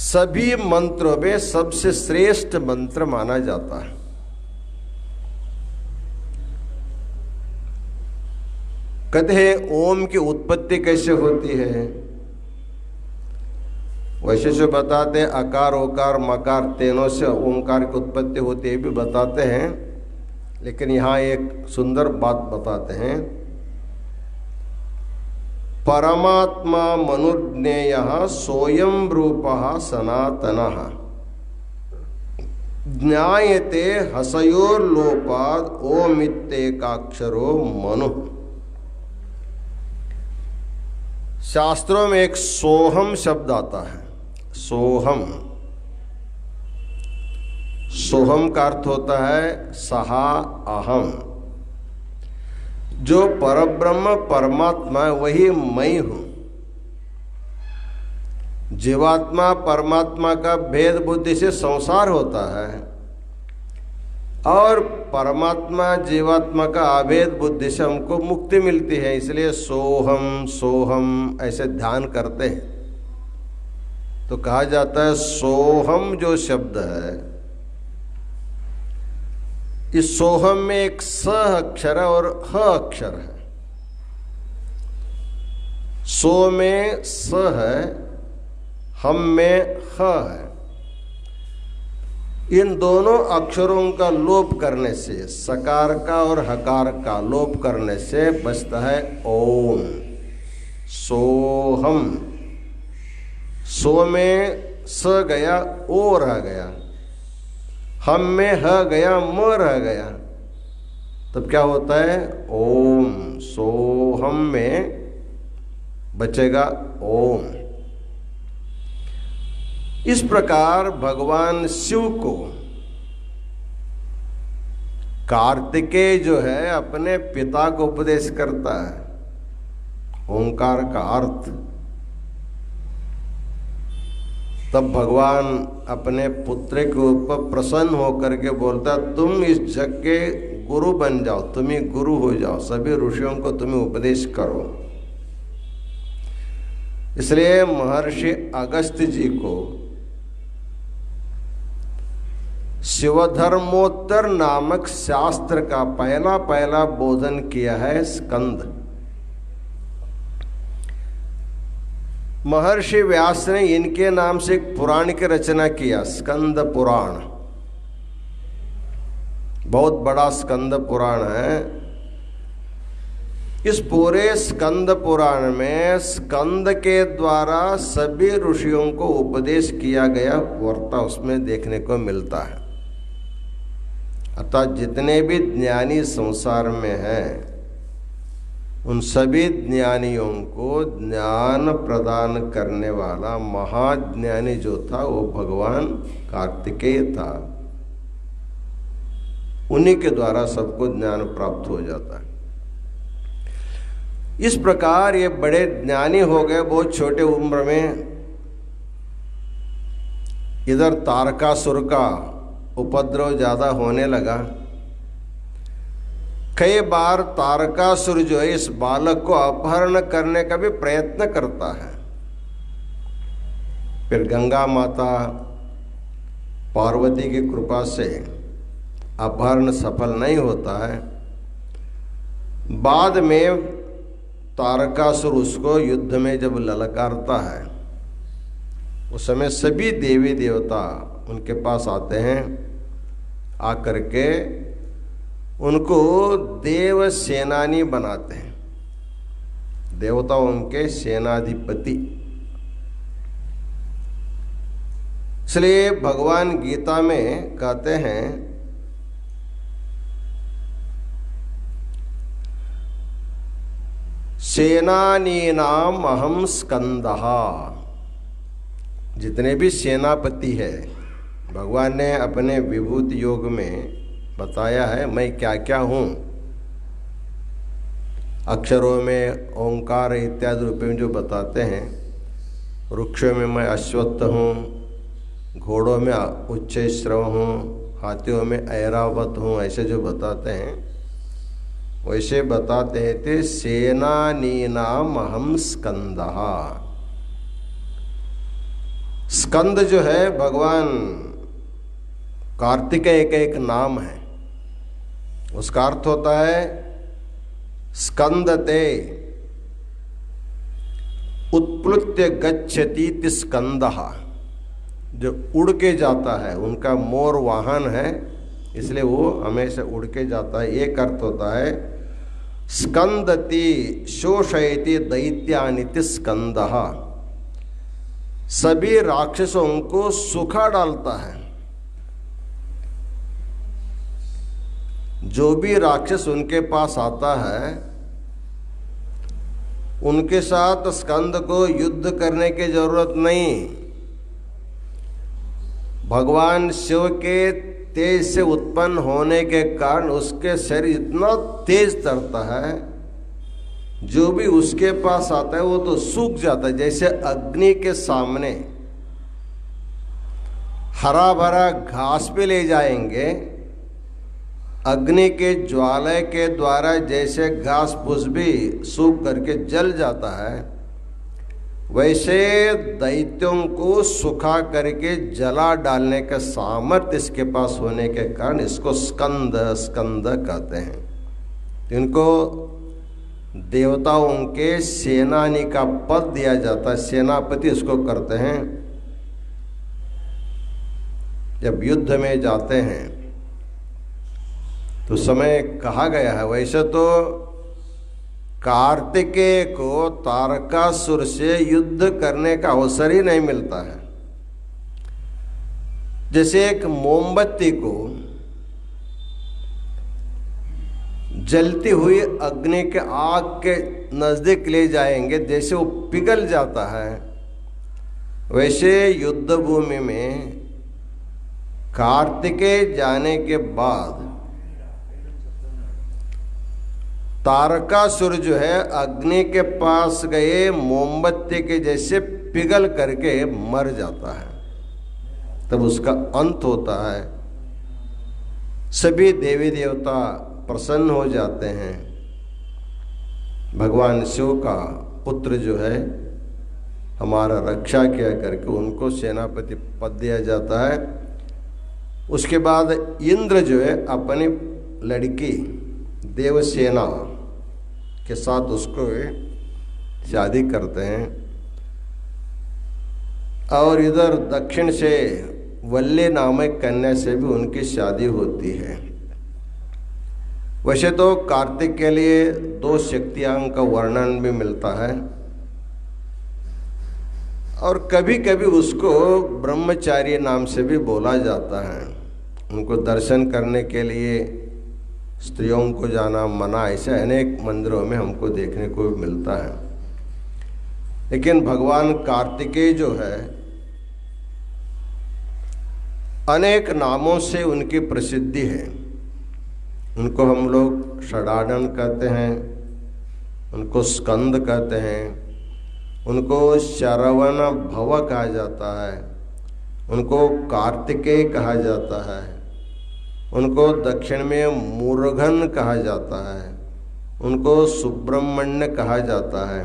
सभी मंत्रों में सबसे श्रेष्ठ मंत्र माना जाता है। कहते हैं ओम की उत्पत्ति कैसे होती है। वैसे से बताते हैं अकार ओकार मकार तीनों से ओंकार की उत्पत्ति होती है भी बताते हैं, लेकिन यहाँ एक सुंदर बात बताते हैं। परमात्मा मनुज्ञेयः सोयं रूपः सनातनः ज्ञायते हसयोर्लोपाद् ओमित्येकाक्षरो मनुः। शास्त्रों में एक सोहम शब्द आता है। सोहम, सोहम का अर्थ होता है सहा अहम। जो परब्रह्म परमात्मा वही मैं हूं। जीवात्मा परमात्मा का भेद बुद्धि से संसार होता है और परमात्मा जीवात्मा का अभेद बुद्धि से हमको मुक्ति मिलती है। इसलिए सोहम सोहम ऐसे ध्यान करते हैं तो कहा जाता है सोहम जो शब्द है, इस सोहम में एक स अक्षर और ह अक्षर है। सो में स है, हम में ह है। इन दोनों अक्षरों का लोप करने से, सकार का और हकार का लोप करने से बचता है ओम। सोहम, सो में स गया, ओ रह गया, हम में ह गया, म रह गया, तब क्या होता है ओम। सोहम में बचेगा ओम। इस प्रकार भगवान शिव को कार्तिकेय जो है अपने पिता को उपदेश करता है ओंकार का अर्थ। तब भगवान अपने पुत्र के ऊपर प्रसन्न होकर के बोलता तुम इस जग के गुरु बन जाओ, तुम ही गुरु हो जाओ, सभी ऋषियों को तुम्हें उपदेश करो। इसलिए महर्षि अगस्त्य जी को शिवधर्मोत्तर नामक शास्त्र का पहला बोधन किया है स्कंद। महर्षि व्यास ने इनके नाम से एक पुराण की रचना किया, स्कंद पुराण। बहुत बड़ा स्कंद पुराण है। इस पूरे स्कंद पुराण में स्कंद के द्वारा सभी ऋषियों को उपदेश किया गया वार्ता उसमें देखने को मिलता है। अर्थात जितने भी ज्ञानी संसार में हैं उन सभी ज्ञानियों को ज्ञान प्रदान करने वाला महाज्ञानी जो था वो भगवान कार्तिकेय था। उन्हीं के द्वारा सबको ज्ञान प्राप्त हो जाता है। इस प्रकार ये बड़े ज्ञानी हो गए बहुत छोटे उम्र में। इधर तारकासुर का उपद्रव ज्यादा होने लगा। कई बार तारकासुर जो है इस बालक को अपहरण करने का भी प्रयत्न करता है। फिर गंगा माता पार्वती की कृपा से अपहरण सफल नहीं होता है। बाद में तारकासुर उसको युद्ध में जब ललकारता है उस समय सभी देवी देवता उनके पास आते हैं। आकर के उनको देव सेनानी बनाते हैं, देवता उनके सेनाधिपति। इसलिए भगवान गीता में कहते हैं सेनानीनाम अहम स्कंदः। जितने भी सेनापति है भगवान ने अपने विभूति योग में बताया है मैं क्या क्या हूँ। अक्षरों में ओंकार इत्यादि रूप में जो बताते हैं। वृक्षों में मैं अश्वत्थ हूँ, घोड़ों में उच्चैश्रव हूँ, हाथियों में ऐरावत हूँ, ऐसे जो बताते हैं वैसे बताते हैं थे सेनानीनाम अहम स्कंदः। स्कंद जो है भगवान कार्तिकेय का एक नाम है। उसका अर्थ होता है स्कंदते उत्प्लुत्य गच्छति स्कंदः, जो उड़ के जाता है। उनका मोर वाहन है इसलिए वो हमेशा उड़ के जाता है। एक अर्थ होता है स्कंदति शोषयति दैत्यानिति स्कंदः, सभी राक्षसों को सुखा डालता है। जो भी राक्षस उनके पास आता है उनके साथ स्कंद को युद्ध करने की जरूरत नहीं। भगवान शिव के तेज से उत्पन्न होने के कारण उसके शरीर इतना तेज तरता है, जो भी उसके पास आता है वो तो सूख जाता है। जैसे अग्नि के सामने हरा भरा घास पे ले जाएंगे, अग्नि के ज्वाला के द्वारा जैसे घास फूस भी सूख करके जल जाता है, वैसे दैत्यों को सुखा करके जला डालने का सामर्थ्य इसके पास होने के कारण इसको स्कंद स्कंद कहते हैं। इनको देवताओं के सेनानी का पद दिया जाता है, सेनापति उसको करते हैं। जब युद्ध में जाते हैं तो समय कहा गया है, वैसे तो कार्तिकेय को तारकासुर से युद्ध करने का अवसर ही नहीं मिलता है। जैसे एक मोमबत्ती को जलती हुई अग्नि के आग के नजदीक ले जाएंगे, जैसे वो पिघल जाता है, वैसे युद्ध भूमि में कार्तिकेय जाने के बाद तारकासुर जो है अग्नि के पास गए मोमबत्ती के जैसे पिघल करके मर जाता है। तब उसका अंत होता है। सभी देवी देवता प्रसन्न हो जाते हैं। भगवान शिव का पुत्र जो है हमारा रक्षा किया करके उनको सेनापति पद दिया जाता है। उसके बाद इंद्र जो है अपनी लड़की देवसेना के साथ उसको शादी करते हैं। और इधर दक्षिण से वल्ली नामक कन्या से भी उनकी शादी होती है। वैसे तो कार्तिक के लिए 2 शक्तियां का वर्णन भी मिलता है और कभी कभी उसको ब्रह्मचारी नाम से भी बोला जाता है। उनको दर्शन करने के लिए स्त्रियों को जाना मना, ऐसे अनेक मंदिरों में हमको देखने को मिलता है। लेकिन भगवान कार्तिकेय जो है अनेक नामों से उनकी प्रसिद्धि है। उनको हम लोग षडानन कहते हैं, उनको स्कंद कहते हैं, उनको शरवण भव कहा जाता है, उनको कार्तिकेय कहा जाता है, उनको दक्षिण में मुरुगन कहा जाता है, उनको सुब्रह्मण्य कहा जाता है।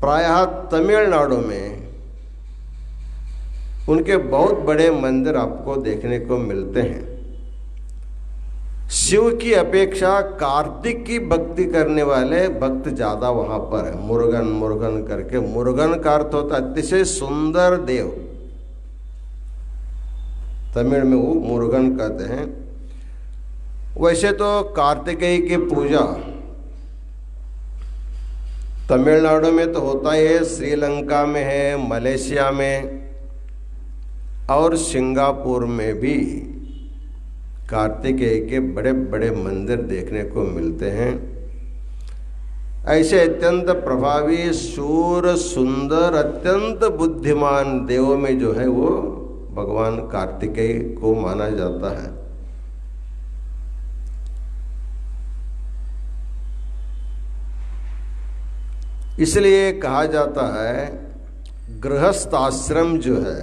प्रायः तमिलनाडु में उनके बहुत बड़े मंदिर आपको देखने को मिलते हैं। शिव की अपेक्षा कार्तिक की भक्ति करने वाले भक्त ज्यादा वहां पर है। मुरुगन मुरुगन करके, मुरुगन का अर्थ होता है अतिशय सुंदर देव, तमिल में वो मुरुगन कहते हैं। वैसे तो कार्तिकेय की पूजा तमिलनाडु में तो होता ही है, श्रीलंका में है, मलेशिया में और सिंगापुर में भी कार्तिकेय के बड़े बड़े मंदिर देखने को मिलते हैं। ऐसे अत्यंत प्रभावी, शूर, सुंदर, अत्यंत बुद्धिमान देवों में जो है वो भगवान कार्तिकेय को माना जाता है। इसलिए कहा जाता है गृहस्थ आश्रम जो है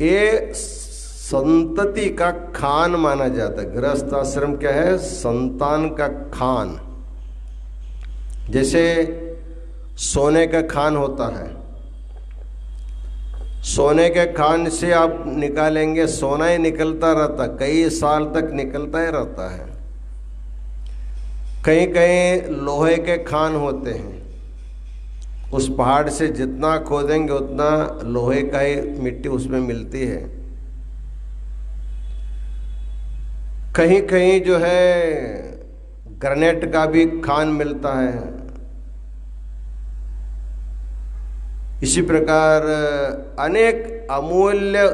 ये संतति का खान माना जाता है। गृहस्थ आश्रम क्या है? संतान का खान। जैसे सोने का खान होता है, सोने के खान से आप निकालेंगे सोना ही निकलता रहता, कई साल तक निकलता ही रहता है। कहीं कहीं लोहे के खान होते हैं, उस पहाड़ से जितना खोदेंगे उतना लोहे का ही मिट्टी उसमें मिलती है। कहीं कहीं जो है ग्रेनाइट का भी खान मिलता है। इसी प्रकार अनेक अमूल्य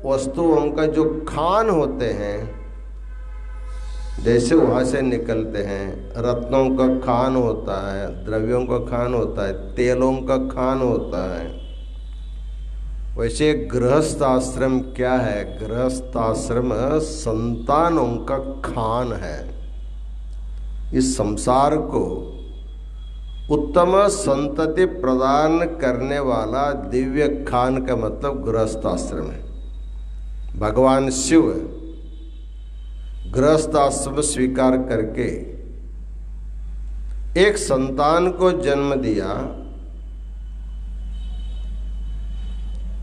वस्तुओं का जो खान होते हैं, जैसे वहाँ से निकलते हैं, रत्नों का खान होता है, द्रव्यों का खान होता है, तेलों का खान होता है। वैसे गृहस्थ आश्रम क्या है? गृहस्थ आश्रम संतानों का खान है। इस संसार को उत्तम संतति प्रदान करने वाला दिव्य खान का मतलब गृहस्थ आश्रम है। भगवान शिव गृहस्थ आश्रम स्वीकार करके एक संतान को जन्म दिया।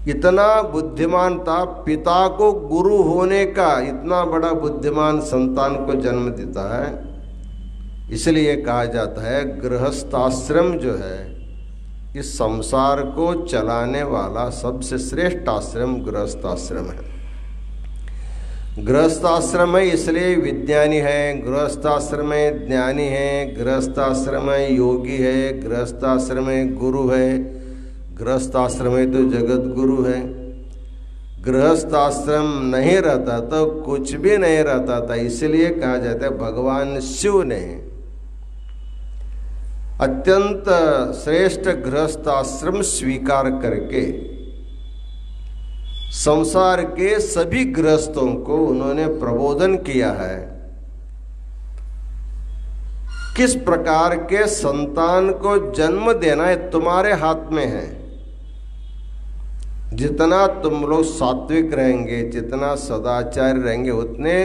इतना बुद्धिमान था, पिता को गुरु होने का इतना बड़ा बुद्धिमान संतान को जन्म देता है। इसलिए कहा जाता है गृहस्थ आश्रम जो है इस संसार को चलाने वाला सबसे श्रेष्ठ आश्रम गृहस्थ आश्रम है। गृहस्थ आश्रम है इसलिए विज्ञानी है, गृहस्थ आश्रम है ज्ञानी है, गृहस्थ आश्रम है योगी है, गृहस्थ आश्रम है गुरु है, गृहस्थ आश्रम है तो जगत गुरु है। गृहस्थ आश्रम नहीं रहता तो कुछ भी नहीं रहता था। इसलिए कहा जाता है भगवान शिव ने अत्यंत श्रेष्ठ गृहस्थ आश्रम स्वीकार करके संसार के सभी गृहस्थों को उन्होंने प्रबोधन किया है। किस प्रकार के संतान को जन्म देना है तुम्हारे हाथ में है। जितना तुम लोग सात्विक रहेंगे, जितना सदाचार रहेंगे, उतने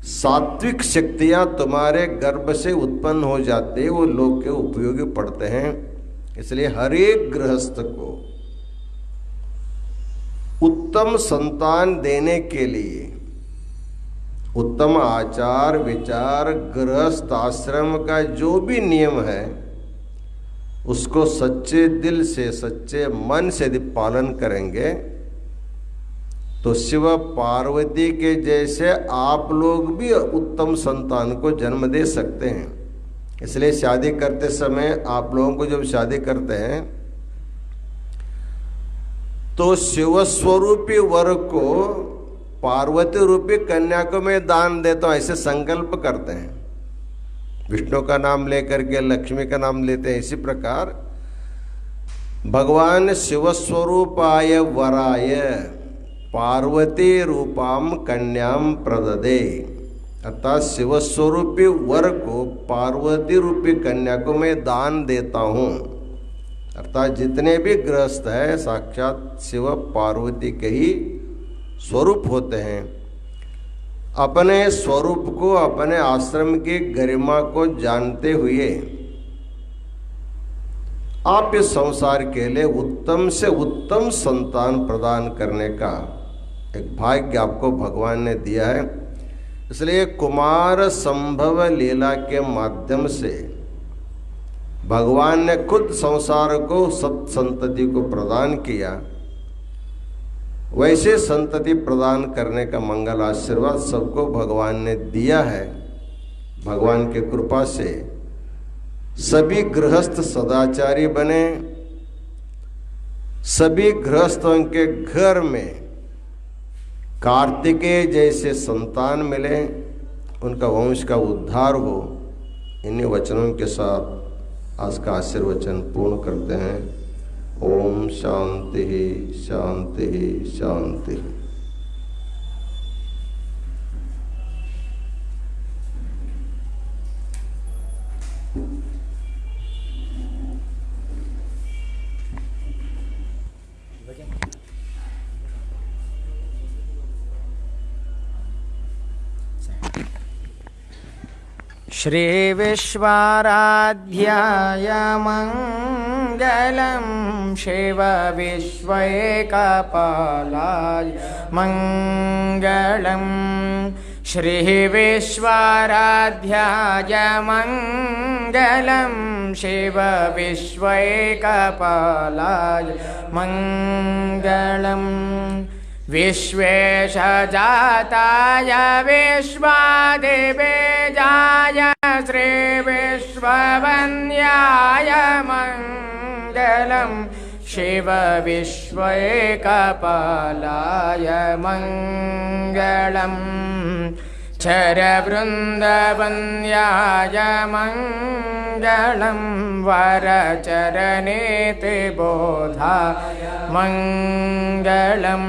सात्विक शक्तियां तुम्हारे गर्भ से उत्पन्न हो जाते हैं, वो लोग के उपयोगी पड़ते हैं। इसलिए हर एक गृहस्थ को उत्तम संतान देने के लिए उत्तम आचार विचार गृहस्थ आश्रम का जो भी नियम है उसको सच्चे दिल से सच्चे मन से यदि पालन करेंगे तो शिव पार्वती के जैसे आप लोग भी उत्तम संतान को जन्म दे सकते हैं। इसलिए शादी करते समय आप लोगों को जब शादी करते हैं तो शिव स्वरूपी वर को पार्वती रूपी कन्या को मैं दान देता हूं, ऐसे संकल्प करते हैं। विष्णु का नाम लेकर के लक्ष्मी का नाम लेते हैं। इसी प्रकार भगवान शिव स्वरूपाय वराय पार्वती रूपाम कन्याम प्रददे, अर्थात शिव स्वरूपी वर को पार्वती रूपी कन्या को मैं दान देता हूँ। अर्थात जितने भी गृहस्थ हैं साक्षात शिव पार्वती के ही स्वरूप होते हैं। अपने स्वरूप को, अपने आश्रम की गरिमा को जानते हुए आप इस संसार के लिए उत्तम से उत्तम संतान प्रदान करने का एक भाग्य आपको भगवान ने दिया है। इसलिए कुमार संभव लीला के माध्यम से भगवान ने खुद संसार को सत संतति को प्रदान किया। वैसे संतति प्रदान करने का मंगल आशीर्वाद सबको भगवान ने दिया है। भगवान की कृपा से सभी गृहस्थ सदाचारी बने, सभी गृहस्थों के घर में कार्तिकेय जैसे संतान मिले, उनका वंश का उद्धार हो। इन्हीं वचनों के साथ आज का आशीर्वचन पूर्ण करते हैं। ओम शांति शांति शांति। श्री विश्वाराध्याय मंगलम शिव विश्वैकपालाय मंगलम। श्री विश्वाराध्याय मंगलम शिव विश्वैकपालाय मंगलम। विश्वेशजाताय विश्वादिबीजाय श्री विश्ववन्द्याय मंगलम। शिव विश्वैकपालाय मंगलम। चरवृन्दवन्द्याय मंगलम। वरचरणेति बोधाय मंगलम।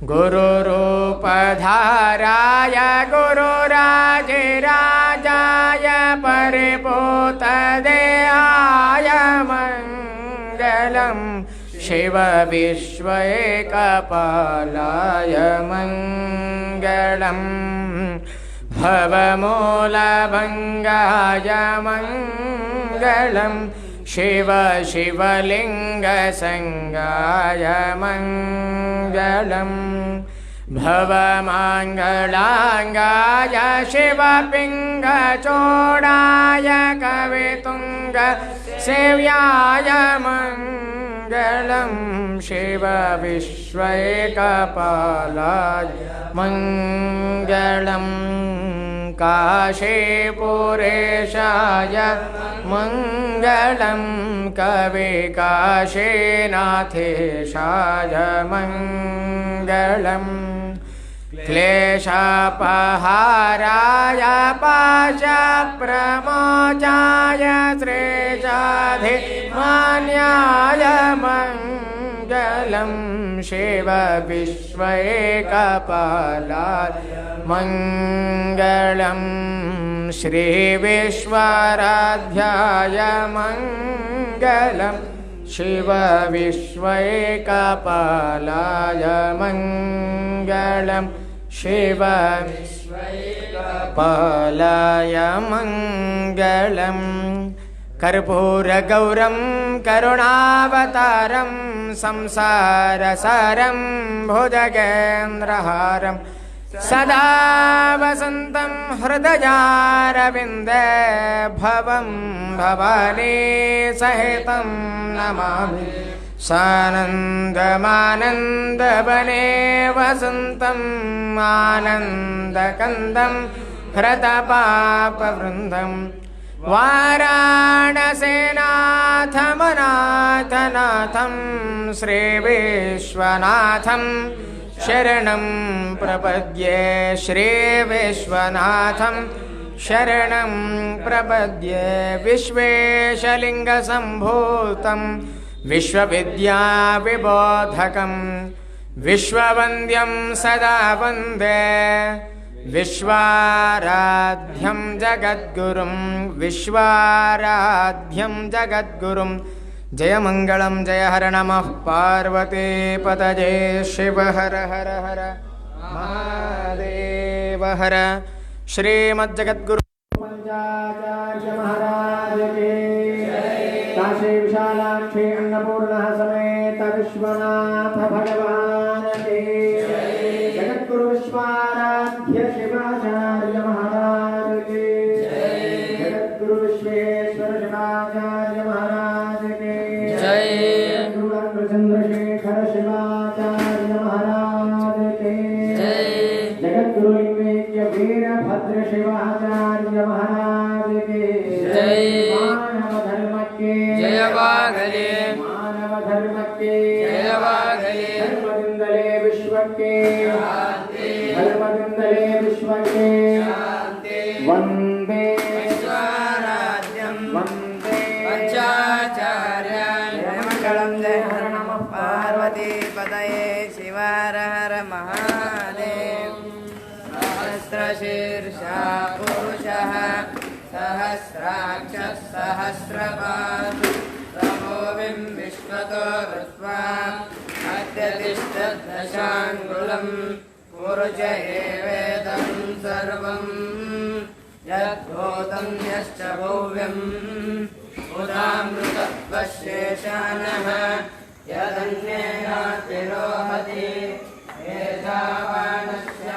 गुरुरूपधाराय गुरुराजराजाय परिपूतदेहाय मंगलम। शिव विश्वैकपालाय मंगलम। भवमूलभङ्गाय मंगलम। शिव शिवलिङ्गसंगाय मंगलम। भवमङ्गलाङ्गाय शिवपिङ्गचूडाय कवितुङ्ग सेव्याय मंगलम। शिव विश्वैकपालाय मंगलम। काशीपुरेशाय मंगलम। कविकाशीनाथेशाय मंगलम। क्लेशपहाराय पाशप्रमोचाय श्रीशाधिमान्याय मंगलम। शिव विश्वैकपालाय मंगलम। श्री विश्वाराध्याय मंगलम। शिव विश्वैकपालाय मंगलम। शिव विश्वैकपालाय मंगलम। कर्पूरगौरं करुणावतारं संसारसारं भुजगेन्द्रहारं सदा वसन्तं हृदयारविन्दे भवं भवानी सहितं नमामि। सानन्दमानन्दवने वसन्तम् आनन्दकन्दं हृतपापवृन्दम् वाराणसीनाथमनाथनाथं श्रीविश्वनाथं शरणं प्रपद्ये श्रीविश्वनाथं शरणं प्रपद्ये विश्वेशलिङ्गसम्भूतं विश्वविद्याविबोधकं विश्ववन्द्यं सदा वन्दे विश्वाराध्यं जगद्गुरुं विश्वाराध्यं जगद्गुरुं जयमङ्गलं जय हर नमः पार्वतीपतये शिव हर हर हर महादेव हर श्रीमद्जगद्गुरु पंचाचार्य महाराज के काशी विशालाक्षी अन्नपूर्णा समेत विश्वनाथ भगवान के जगद्गुरु विश्वाराध्य शिवाचार्य महाराज के जगद्गुरु विश्वेश्वर शिवाचार्य महाराज के गुरु चंद्रशेखर शिवाचार्य महाराज के जगद्गुरु वीरभद्र शिवाचार्य महाराज के मानव धर्म के जय वागले मानव धर्म के जय वागले धर्मविंदले विश्व के धर्मविंदले विश्व के वंदे विश्वाराध्यं वंदे पंचाचार्यान् मंगलम जय हर नमः पार्वतीपतये शिव हर हर महादेव सहस्रशीर्षा पुरुषः सहस्राक्षः सहस्रपात् तमोविं विश्वतो भूत्वा अत्यतिष्ठद्दशाङ्गुलं पुरुष एवेदं सर्वं यद्भूतं यश्च भव्यम् उदामृतत्वशेषानः यदन्येनातिरोहति एतावानस्य